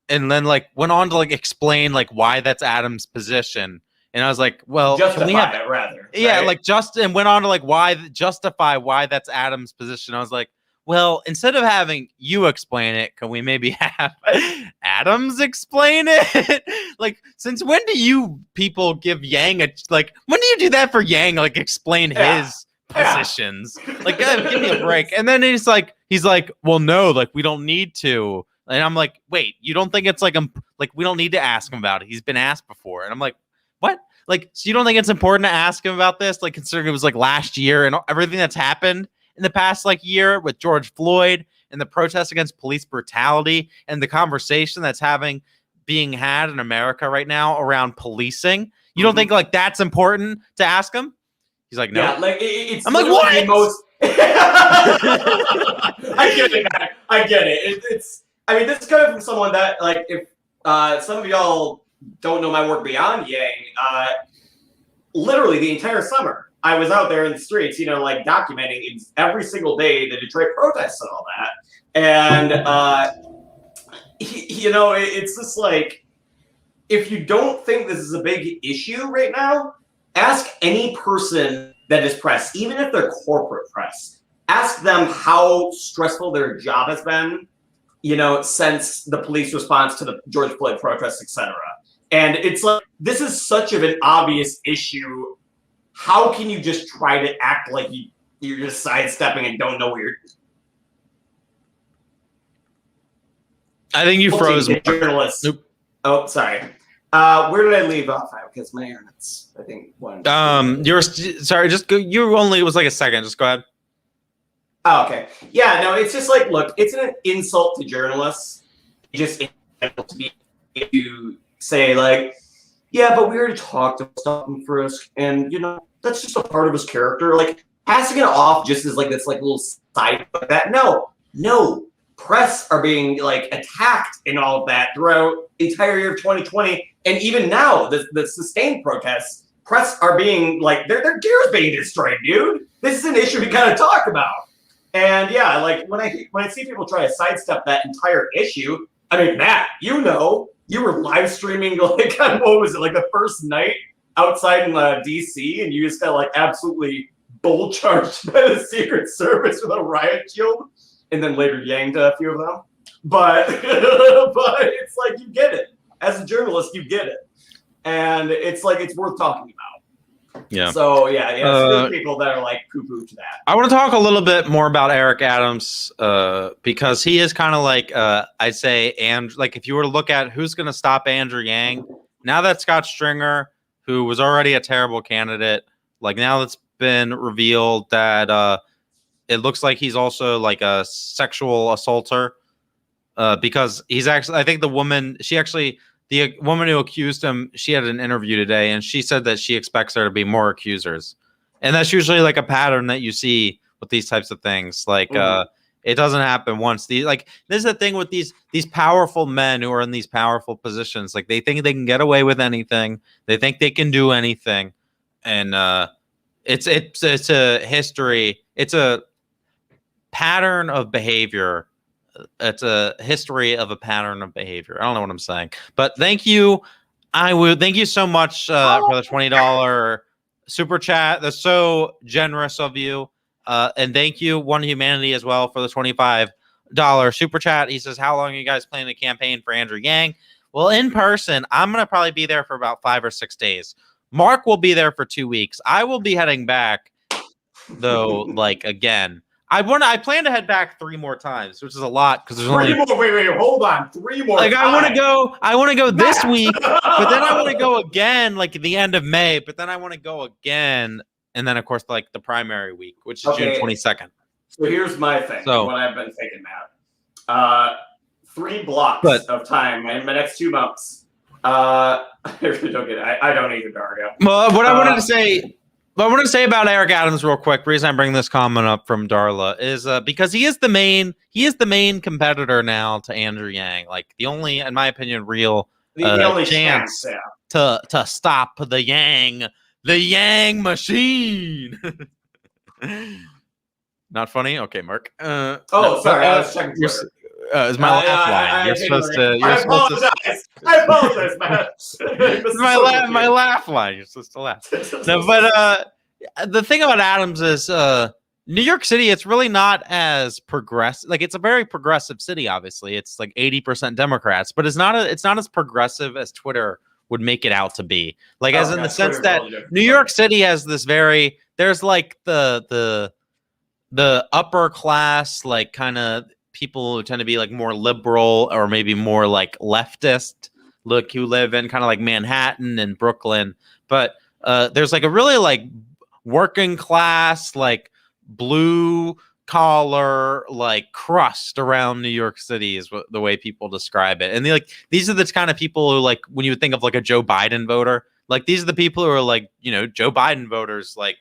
S1: then like went on to like explain like why that's Adams' position. And I was like, well,
S2: justify
S1: can we have
S2: it rather.
S1: yeah,
S2: right?
S1: like and went on to like justify why that's Adams' position. I was like, well, instead of having you explain it, can we maybe have Adams explain it? Like, since when do you people give Yang like when do you do that for Yang? Like, explain his positions? Like, give me a break. And then he's like, well, no, like we don't need to. And I'm like, wait, you don't think it's like we don't need to ask him about it? He's been asked before. And I'm like, what? Like, so you don't think it's important to ask him about this? Like, considering it was like last year and everything that's happened in the past like year with George Floyd and the protests against police brutality and the conversation that's being had in America right now around policing. You don't think like that's important to ask him? He's like, no.
S2: Yeah, like it's.
S1: I'm like, what?
S2: The most... I get it, man. I get it. It's. I mean, this is coming from someone that, like, if some of y'all don't know my work beyond Yang, literally the entire summer, I was out there in the streets, you know, like documenting every single day the Detroit protests and all that. And, you know, it's just like, if you don't think this is a big issue right now, ask any person that is press, even if they're corporate press, ask them how stressful their job has been, you know, since the police response to the George Floyd protests, etc. And it's like, this is such of an obvious issue. How can you just try to act like you're just sidestepping and don't know where you're...
S1: I think you froze.
S2: Journalists. Nope. Oh, sorry. Where did I leave off at? Because my internet's, I think, one.
S1: You're sorry. Just go. You only. It was like a second. Just go ahead.
S2: Oh, okay. Yeah. No. It's just like, look. It's an insult to journalists. Just to say like, yeah, but we already talked about stuff in Frisk, and you know that's just a part of his character. Like passing it off just as like this like little side like that. No. Press are being like attacked in all of that throughout the entire year of 2020, and even now the sustained protests, press are being like their gear is being destroyed, dude. This is an issue we kind of talk about, and yeah, like when I see people try to sidestep that entire issue, I mean, Matt, you know, you were live streaming like what was it, like the first night outside in DC, and you just got like absolutely bull charged by the Secret Service with a riot shield. And then later yanked a few of them. But it's like, you get it. As a journalist, you get it. And it's like, it's worth talking about.
S1: Yeah.
S2: So, yeah, there's people that are like poo-poo to that.
S1: I want to talk a little bit more about Eric Adams because he is kind of like, I'd say, and like if you were to look at who's going to stop Andrew Yang, now that Scott Stringer, who was already a terrible candidate, like now it's been revealed that it looks like he's also like a sexual assaulter because he's actually, I think the woman who accused him, she had an interview today and she said that she expects there to be more accusers. And that's usually like a pattern that you see with these types of things. Like it doesn't happen once. This is the thing with these powerful men who are in these powerful positions. Like they think they can get away with anything. They think they can do anything. And it's a history. It's a pattern of behavior. It's a history of a pattern of behavior. I don't know what I'm saying, but thank you. I would thank you so much for the $20 super chat. That's so generous of you. And thank you, One Humanity, as well, for the $25 super chat. He says, how long are you guys planning the campaign for Andrew Yang? Well, in person, I'm going to probably be there for about 5 or 6 days. Marc will be there for 2 weeks. I will be heading back, though, like, again. I plan to head back 3 more times, which is a lot because there's only
S2: wait, hold on. 3 more
S1: like
S2: times.
S1: I want to go this week, but then I want to go again like at the end of May, but then I want to go again, and then of course like the primary week, which is June 22nd.
S2: So here's my thing. What I've been thinking, Matt. 3 blocks of time in my next 2 months. I really don't get it. I don't either, Dario.
S1: Well, what I wanted to say What I want to say about Eric Adams real quick, the reason I bring this comment up from Darla is because he is the main competitor now to Andrew Yang. Like the only, in my opinion, real
S2: The only
S1: chance
S2: yeah.
S1: to stop the Yang machine. Not funny? Okay, Mark.
S2: Sorry, I was checking Twitter.
S1: Is my laugh line? You're supposed to.
S2: I apologize, Matt.
S1: my laugh line. You're supposed to laugh. No, but the thing about Adams is New York City. It's really not as progressive. Like it's a very progressive city. Obviously, it's like 80% Democrats, but it's not as progressive as Twitter would make it out to be. Like as in the sense that New York City has this very. There's like the upper class, like kind of people who tend to be like more liberal or maybe more like leftist look who live in kind of like Manhattan and Brooklyn. But there's like a really like working class, like blue collar, like crust around New York City is the way people describe it. And these are the kind of people who like when you would think of like a Joe Biden voter, like these are the people who are like, Joe Biden voters, like,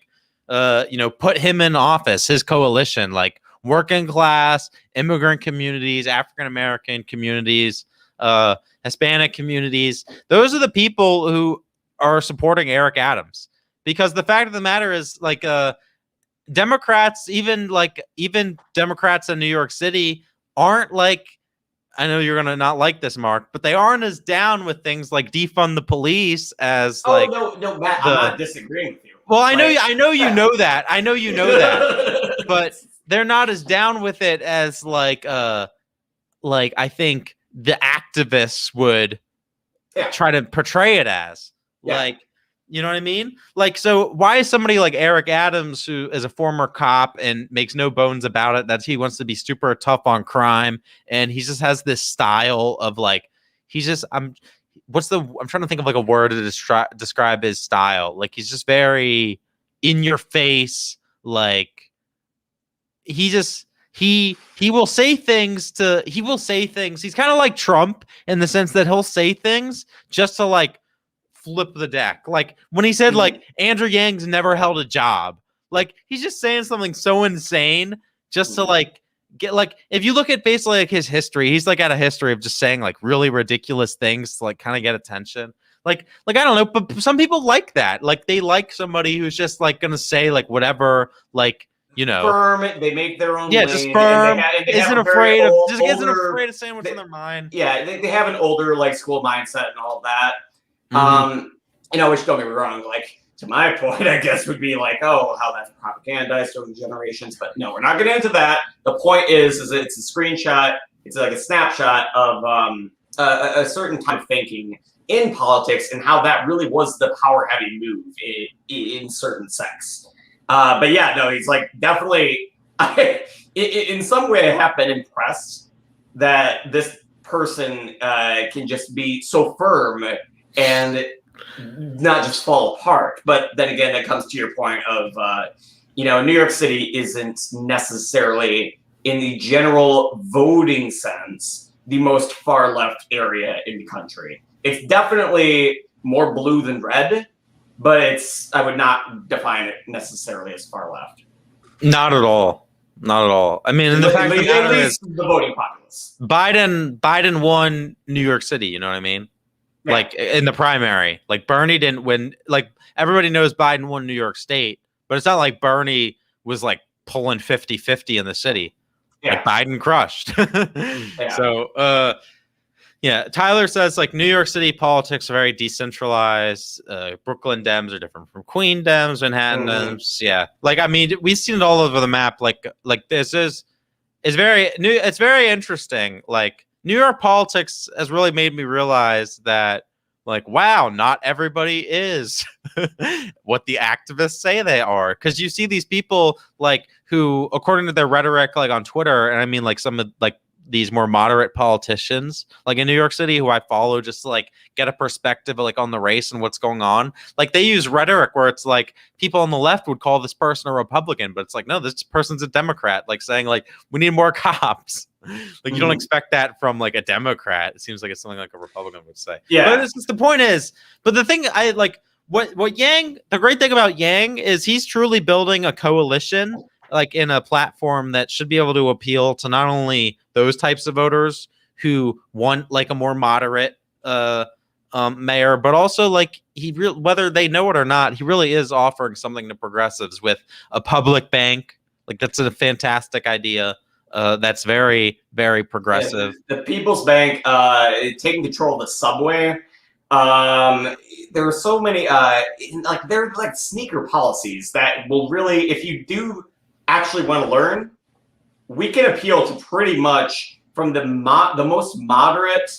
S1: put him in office, his coalition, like working class, immigrant communities, African-American communities, Hispanic communities. Those are the people who are supporting Eric Adams, because the fact of the matter is like Democrats, even Democrats in New York City aren't like, I know you're gonna not like this, Mark, but they aren't as down with things like defund the police as
S2: no, Matt, I'm not disagreeing with you.
S1: Well, I know you know that. I know you know that. But they're not as down with it as like I think the activists would try to portray it as. Yeah. Like, you know what I mean? Like, so why is somebody like Eric Adams, who is a former cop and makes no bones about it, that he wants to be super tough on crime, and he just has this style of like, I'm trying to think of like a word to describe his style. Like he's just very in your face. Like he will say things. He's kind of like Trump in the sense that he'll say things just to like flip the deck. Like when he said like Andrew Yang's never held a job, like he's just saying something so insane just to like get, like, if you look at basically like his history, he's like got a history of just saying like really ridiculous things to like kind of get attention. Like I don't know, but some people like that. Like they like somebody who's just like gonna say like whatever, like,
S2: firm. They make their own.
S1: Yeah, just firm. Isn't afraid of saying what's in their mind.
S2: Yeah, they have an older like school mindset and all that. Which, don't get me wrong, like to my point, I guess would be like, oh, how that's propagandized over generations. But no, we're not getting into that. The point is it's a screenshot. It's like a snapshot of a certain time of thinking in politics and how that really was the power-heavy move in certain sects. But yeah, no, he's like definitely. In some way, I have been impressed that this person can just be so firm and not just fall apart. But then again, that comes to your point of, New York City isn't necessarily, in the general voting sense, the most far left area in the country. It's definitely more blue than red, but I would not define it necessarily as far left.
S1: Not at all. Not at all. I mean, the fact of the matter is
S2: the voting populace.
S1: Biden won New York City, you know what I mean? Yeah. Like in the primary. Like Bernie didn't win. Like everybody knows Biden won New York State, but it's not like Bernie was like pulling 50-50 in the city. Yeah. Like Biden crushed. Yeah. So yeah, Tyler says like New York City politics are very decentralized. Brooklyn Dems are different from Queen Dems, Manhattan Dems. Yeah, like I mean, we've seen it all over the map. Like this is very new. It's very interesting. Like New York politics has really made me realize that, like, wow, not everybody is what the activists say they are. Because you see these people like who, according to their rhetoric, like on Twitter, and I mean like some of like these more moderate politicians like in New York City who I follow just to like get a perspective of, like on the race and what's going on. Like they use rhetoric where it's like people on the left would call this person a Republican, but it's like, no, this person's a Democrat, like saying like we need more cops. Like you don't expect that from like a Democrat. It seems like it's something like a Republican would say. Yeah. But it's just, the point is, but the thing what Yang, the great thing about Yang is he's truly building a coalition, like in a platform that should be able to appeal to not only those types of voters who want like a more moderate mayor, but also like whether they know it or not, he really is offering something to progressives with a public bank. Like that's a fantastic idea. That's very, very progressive.
S2: Yeah, the People's Bank taking control of the subway. There are so many like they're like sneaker policies that will really, if you do actually want to learn, we can appeal to pretty much from the most moderate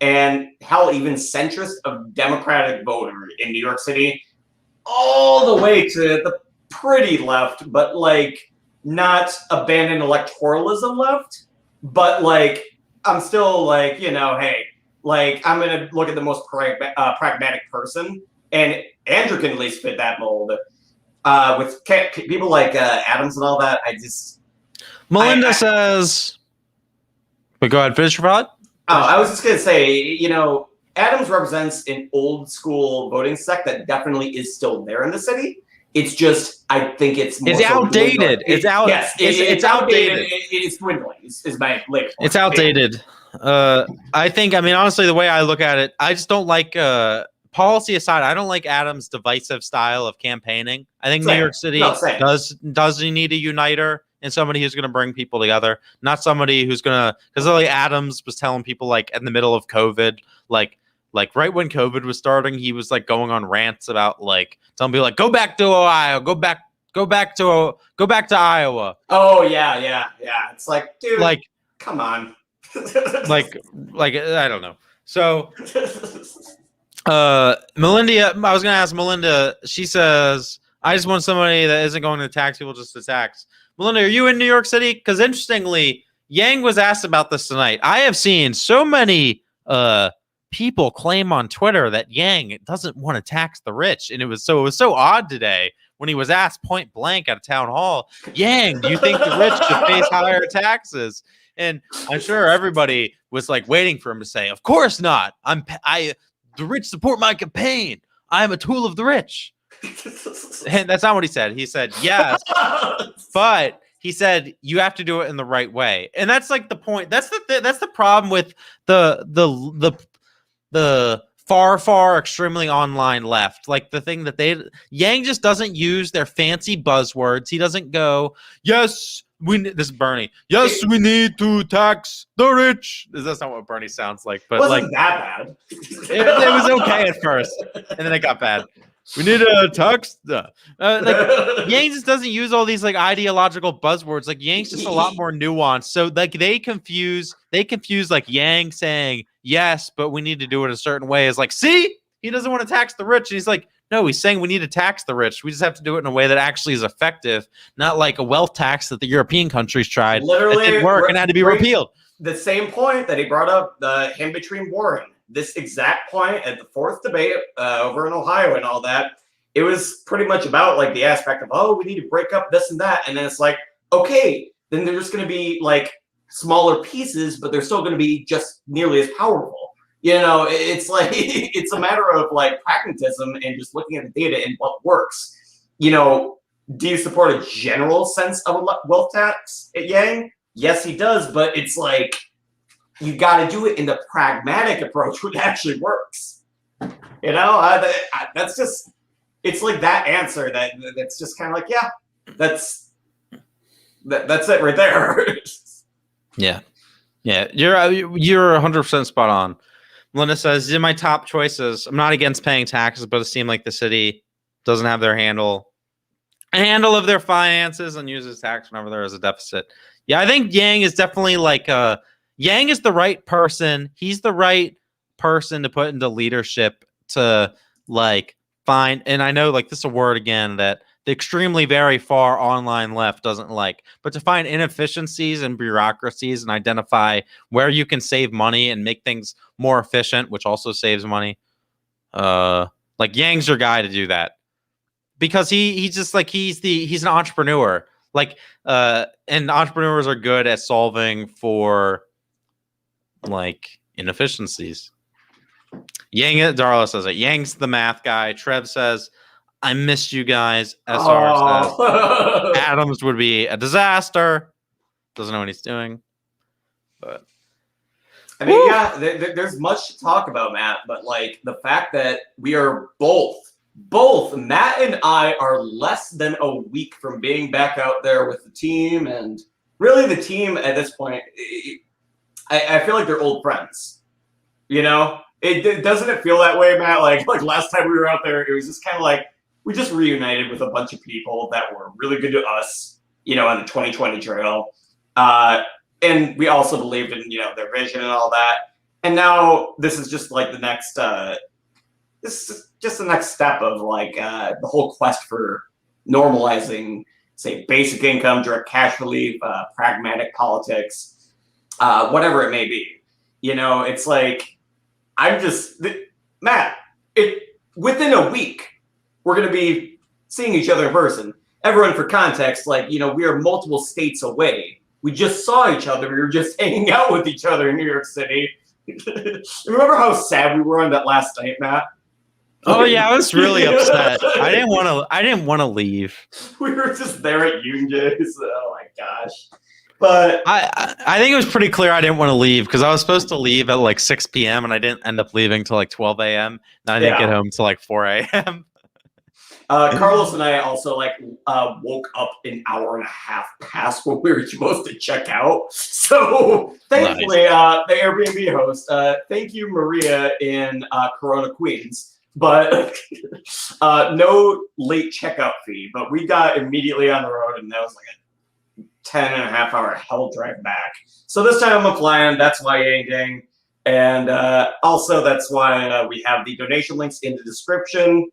S2: and hell even centrist of Democratic voter in New York City, all the way to the pretty left, but like not abandon electoralism left, but like I'm still like, you know, hey, like I'm gonna look at the most pragmatic person, and Andrew can at least fit that mold. With people like Adams and all that, I just
S1: Melinda says, but go ahead, finish your thought.
S2: I was just gonna say, you know, Adams represents an old school voting sect that definitely is still there in the city. It's just, I think it's more
S1: outdated. It's out.
S2: Yes, it's outdated. It's dwindling. Is my latest point.
S1: It's outdated. I think. I mean, honestly, the way I look at it, I just don't like. Policy aside, I don't like Adams' divisive style of campaigning. I think New York City does need a uniter and somebody who's going to bring people together, not somebody who's going to. Because like Adams was telling people like in the middle of COVID, like right when COVID was starting, he was like going on rants about like telling people like go back to Ohio, go back to Iowa.
S2: Oh yeah. It's like, dude, like come on.
S1: like I don't know. So Melinda, I was gonna ask Melinda, she says, I just want somebody that isn't going to tax people just to tax. Melinda, are you in New York City? Because interestingly, Yang was asked about this tonight. I have seen so many people claim on Twitter that Yang doesn't want to tax the rich, and it was so odd today when he was asked point blank at a town hall, Yang, do you think the rich should face higher taxes? And I'm sure everybody was like waiting for him to say, of course not. The rich support my campaign. I am a tool of the rich. And that's not what he said. He said, yes, but he said you have to do it in the right way. And that's like the point. That's the problem with the far extremely online left. Like the thing that Yang just doesn't use their fancy buzzwords. He doesn't go, yes, this is Bernie. Yes, we need to tax the rich. That's not what Bernie sounds like, but
S2: wasn't
S1: like
S2: that bad.
S1: it was okay at first, and then it got bad. We need to tax like Yang just doesn't use all these like ideological buzzwords. Like Yang's just a lot more nuanced. So like they confuse like Yang saying yes, but we need to do it a certain way. Is like, see, he doesn't want to tax the rich, and he's like, no, he's saying we need to tax the rich. We just have to do it in a way that actually is effective, not like a wealth tax that the European countries tried.
S2: Literally,
S1: it didn't work and had to be repealed.
S2: The same point that he brought up, him between Warren. This exact point at the fourth debate over in Ohio and all that, it was pretty much about like the aspect of, oh, we need to break up this and that. And then it's like, okay, then they're just going to be like smaller pieces, but they're still going to be just nearly as powerful. You know, it's like, it's a matter of like pragmatism and just looking at the data and what works. You know, do you support a general sense of a wealth tax at Yang? Yes, he does. But it's like, you got to do it in the pragmatic approach, which actually works. You know, that's just, it's like that answer that's just kind of like, yeah, that's it right there.
S1: Yeah. You're 100% spot on. Melinda says, these are my top choices. I'm not against paying taxes, but it seems like the city doesn't have a handle of their finances and uses tax whenever there is a deficit. Yeah, I think Yang is definitely like Yang is the right person. He's the right person to put into leadership to like find, and I know like this is a word again that the extremely very far online left doesn't like, but to find inefficiencies and bureaucracies and identify where you can save money and make things more efficient, which also saves money. Like Yang's your guy to do that because he's just like he's an entrepreneur. Like and entrepreneurs are good at solving for like inefficiencies. Darla says it. Yang's the math guy. Trev says, I missed you guys. SR says,
S2: Oh.
S1: Adams would be a disaster. Doesn't know what he's doing. But
S2: I mean, yeah, there's much to talk about, Matt, but like the fact that we are both, Matt and I are less than a week from being back out there with the team, and really the team at this point, I feel like they're old friends. You know, doesn't it feel that way, Matt? Like last time we were out there, it was just kind of like we just reunited with a bunch of people that were really good to us, you know, on the 2020 trail. And we also believed in, you know, their vision and all that. And now this is just like the next, this is just the next step of like the whole quest for normalizing, say, basic income, direct cash relief, pragmatic politics, whatever it may be. You know, it's like, Matt, within a week, we're going to be seeing each other in person. Everyone, for context, like, you know, we are multiple states away. We just saw each other. We were just hanging out with each other in New York City. Remember how sad we were on that last night, Matt?
S1: oh yeah, I was really upset. I didn't want to leave.
S2: We were just there at UNJ's. Oh my gosh. But
S1: I think it was pretty clear I didn't want to leave because I was supposed to leave at like 6 p.m. and I didn't end up leaving till like 12 a.m. and I didn't get home till like 4 a.m.
S2: Carlos and I also woke up an hour and a half past when we were supposed to check out. So thankfully, nice. The Airbnb host, thank you, Maria in Corona, Queens, but no late checkout fee. But we got immediately on the road, and that was like a 10.5-hour hell drive back. So this time I'm flying. That's why Yang Gang. And also that's why we have the donation links in the description.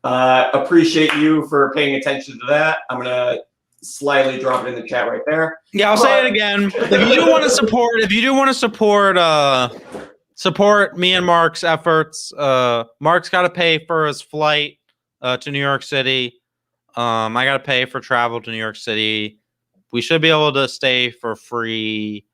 S2: Appreciate you for paying attention to that. I'm gonna slyly drop it in the chat right there.
S1: Yeah, I'll say it again. If you do want to support me and Marc's efforts, Marc's got to pay for his flight to New York City. I got to pay for travel to New York City. We should be able to stay for free,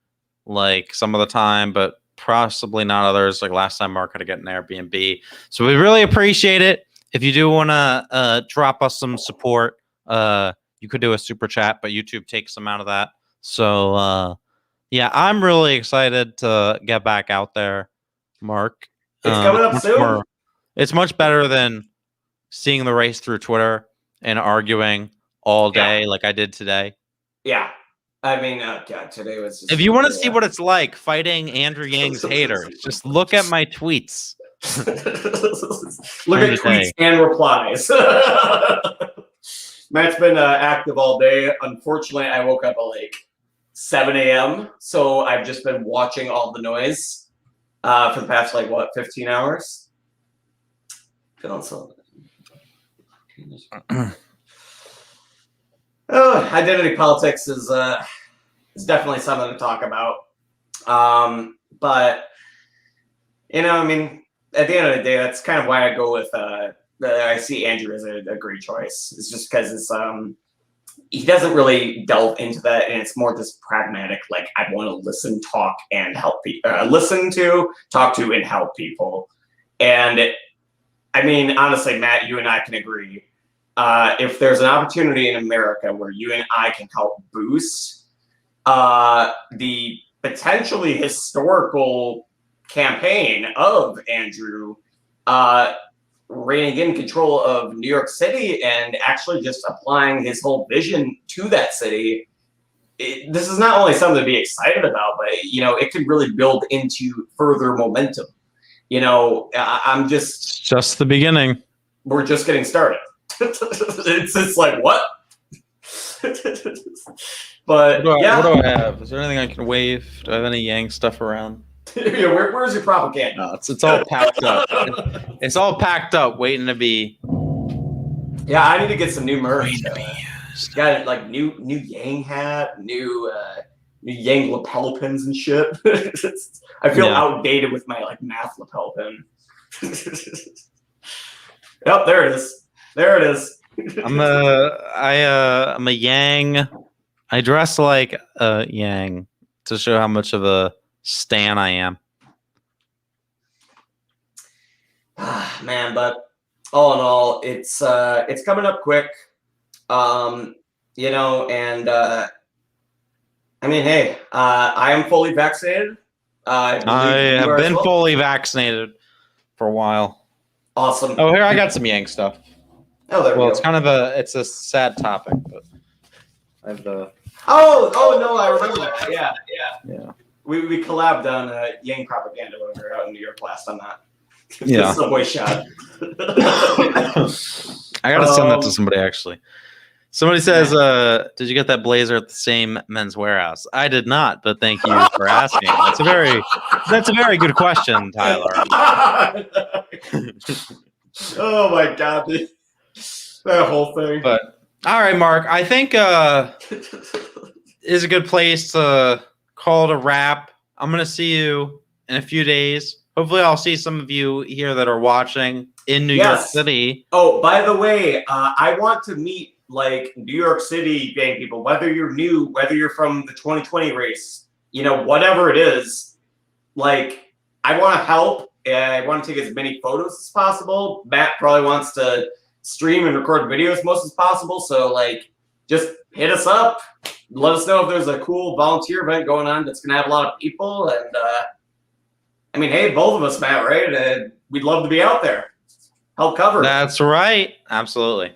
S1: like some of the time, but possibly not others. Like last time, Marc had to get an Airbnb. So we really appreciate it. If you do want to drop us some support, you could do a super chat, but YouTube takes some out of that. So, yeah, I'm really excited to get back out there, Marc.
S2: It's coming up soon.
S1: It's much better than seeing the race through Twitter and arguing all day like I did today.
S2: Yeah. I mean, God, today was just...
S1: If you want to see what it's like fighting Andrew Yang's haters, just look at my tweets.
S2: Look at tweets and replies. Matt's been active all day. Unfortunately, I woke up at like 7 a.m. So I've just been watching all the noise for the past 15 hours. Feeling so. Identity politics is definitely something to talk about. But you know, I mean, at the end of the day, that's kind of why I go with. I see Andrew as a great choice. It's just because it's he doesn't really delve into that, and it's more just pragmatic. Like I want to listen, talk, and help people. Listen to, talk to, and help people. And I mean, honestly, Matt, you and I can agree. If there's an opportunity in America where you and I can help boost the potentially historical campaign of Andrew reigning in control of New York City and actually just applying his whole vision to that city, this is not only something to be excited about, but you know, it could really build into further momentum. You know, I'm just
S1: the beginning.
S2: We're just getting started. It's like what? But
S1: what do I have? Is there anything I can wave? Do I have any Yang stuff around?
S2: Yeah, where's your propaganda?
S1: No, it's all packed up. It's all packed up, waiting to be.
S2: Yeah, I need to get some new merch. Got like new Yang hat, new Yang lapel pins and shit. I feel outdated with my math lapel pin. Yep, there it is. There it is.
S1: I'm a Yang. I dress like a Yang to show how much of a stan I am.
S2: man, but all in all, it's coming up quick. You know, and I mean, hey, I am fully vaccinated. I
S1: I have been fully vaccinated for a while.
S2: Awesome.
S1: Oh, here I got some Yang stuff.
S2: Oh, there we go.
S1: It's kind of it's a sad topic, but I have the.
S2: Oh no, I remember that. Yeah.
S1: Yeah.
S2: We collabed on Yang propaganda when we were out in New York last on that.
S1: Yeah.
S2: The subway shot.
S1: I gotta send that to somebody actually. Somebody says, "Did you get that blazer at the same Men's Warehouse?" I did not, but thank you for asking. That's a very good question, Tyler.
S2: Oh my god, that whole thing.
S1: But all right, Mark, I think is a good place to call it a wrap. I'm gonna see you in a few days. Hopefully, I'll see some of you here that are watching in New York City.
S2: Oh, by the way, I want to meet like New York City gang people, whether you're new, whether you're from the 2020 race, you know, whatever it is. Like, I want to help. I want to take as many photos as possible. Matt probably wants to stream and record videos most as possible. So, like, just hit us up. Let us know if there's a cool volunteer event going on that's going to have a lot of people. And, I mean, hey, both of us, Matt, right? We'd love to be out there. Help cover.
S1: That's right. Absolutely.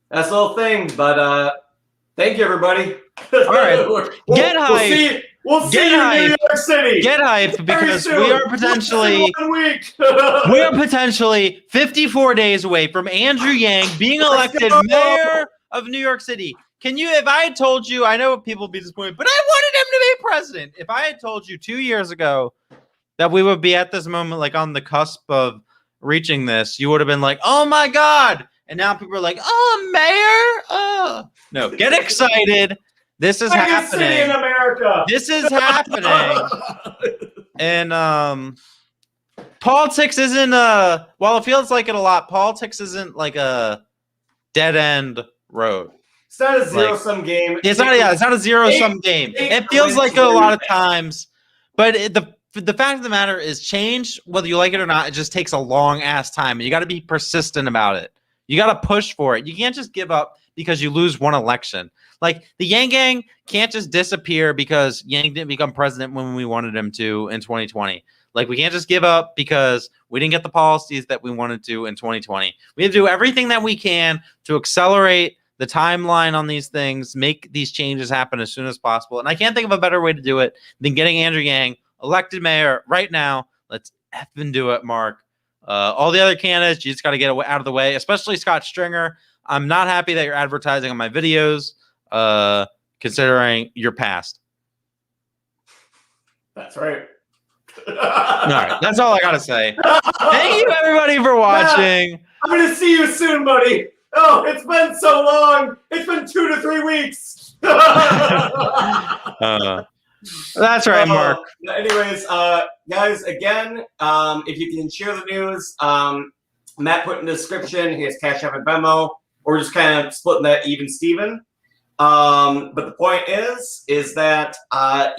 S2: That's the whole thing. But thank you, everybody.
S1: All right. Get hyped.
S2: We'll see you in New York City.
S1: Get hyped because we are potentially
S2: 1 week.
S1: we are potentially 54 days away from Andrew Yang being elected mayor of New York City. Can you, if I had told you, I know people would be disappointed, but I wanted him to be president. If I had told you 2 years ago that we would be at this moment, like on the cusp of reaching this, you would have been like, oh my God. And now people are like, oh, mayor. Oh, no, get excited. This is happening.
S2: City in America.
S1: This is happening. And politics isn't while it feels like it a lot, politics isn't like a dead end road.
S2: It's not a zero-sum game.
S1: It's not a zero-sum game. It feels like a lot of times, but the fact of the matter is change, whether you like it or not, it just takes a long ass time. And you got to be persistent about it. You got to push for it. You can't just give up because you lose one election. Like the Yang Gang can't just disappear because Yang didn't become president when we wanted him to in 2020. Like we can't just give up because we didn't get the policies that we wanted to in 2020. We have to do everything that we can to accelerate the timeline on these things, make these changes happen as soon as possible. And I can't think of a better way to do it than getting Andrew Yang elected mayor right now. Let's effing do it, Mark. All the other candidates, you just got to get out of the way, especially Scott Stringer. I'm not happy that you're advertising on my videos, considering your past.
S2: That's right.
S1: All right, that's all I got to say. Thank you, everybody, for watching.
S2: I'm going to see you soon, buddy. Oh, it's been so long. It's been 2 to 3 weeks.
S1: That's right, Mark.
S2: Anyways, guys, again, if you can share the news, Matt put in the description his Cashapp and Venmo. We're just kind of splitting that even Steven. But the point is that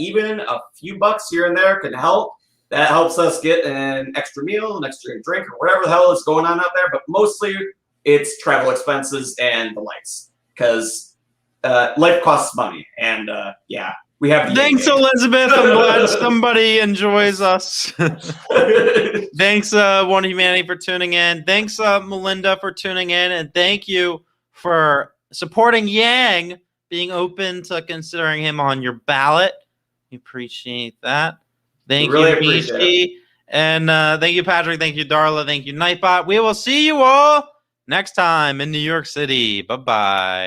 S2: even a few bucks here and there can help. That helps us get an extra meal, an extra drink, or whatever the hell is going on out there. But mostly it's travel expenses and the likes. Because life costs money. And yeah. We have
S1: Thanks, Elizabeth. I'm glad somebody enjoys us. Thanks, One Humanity, for tuning in. Thanks, Melinda, for tuning in. And thank you for supporting Yang, being open to considering him on your ballot. We appreciate that. Thank you, Michi. And thank you, Patrick. Thank you, Darla. Thank you, Nightbot. We will see you all next time in New York City. Bye-bye.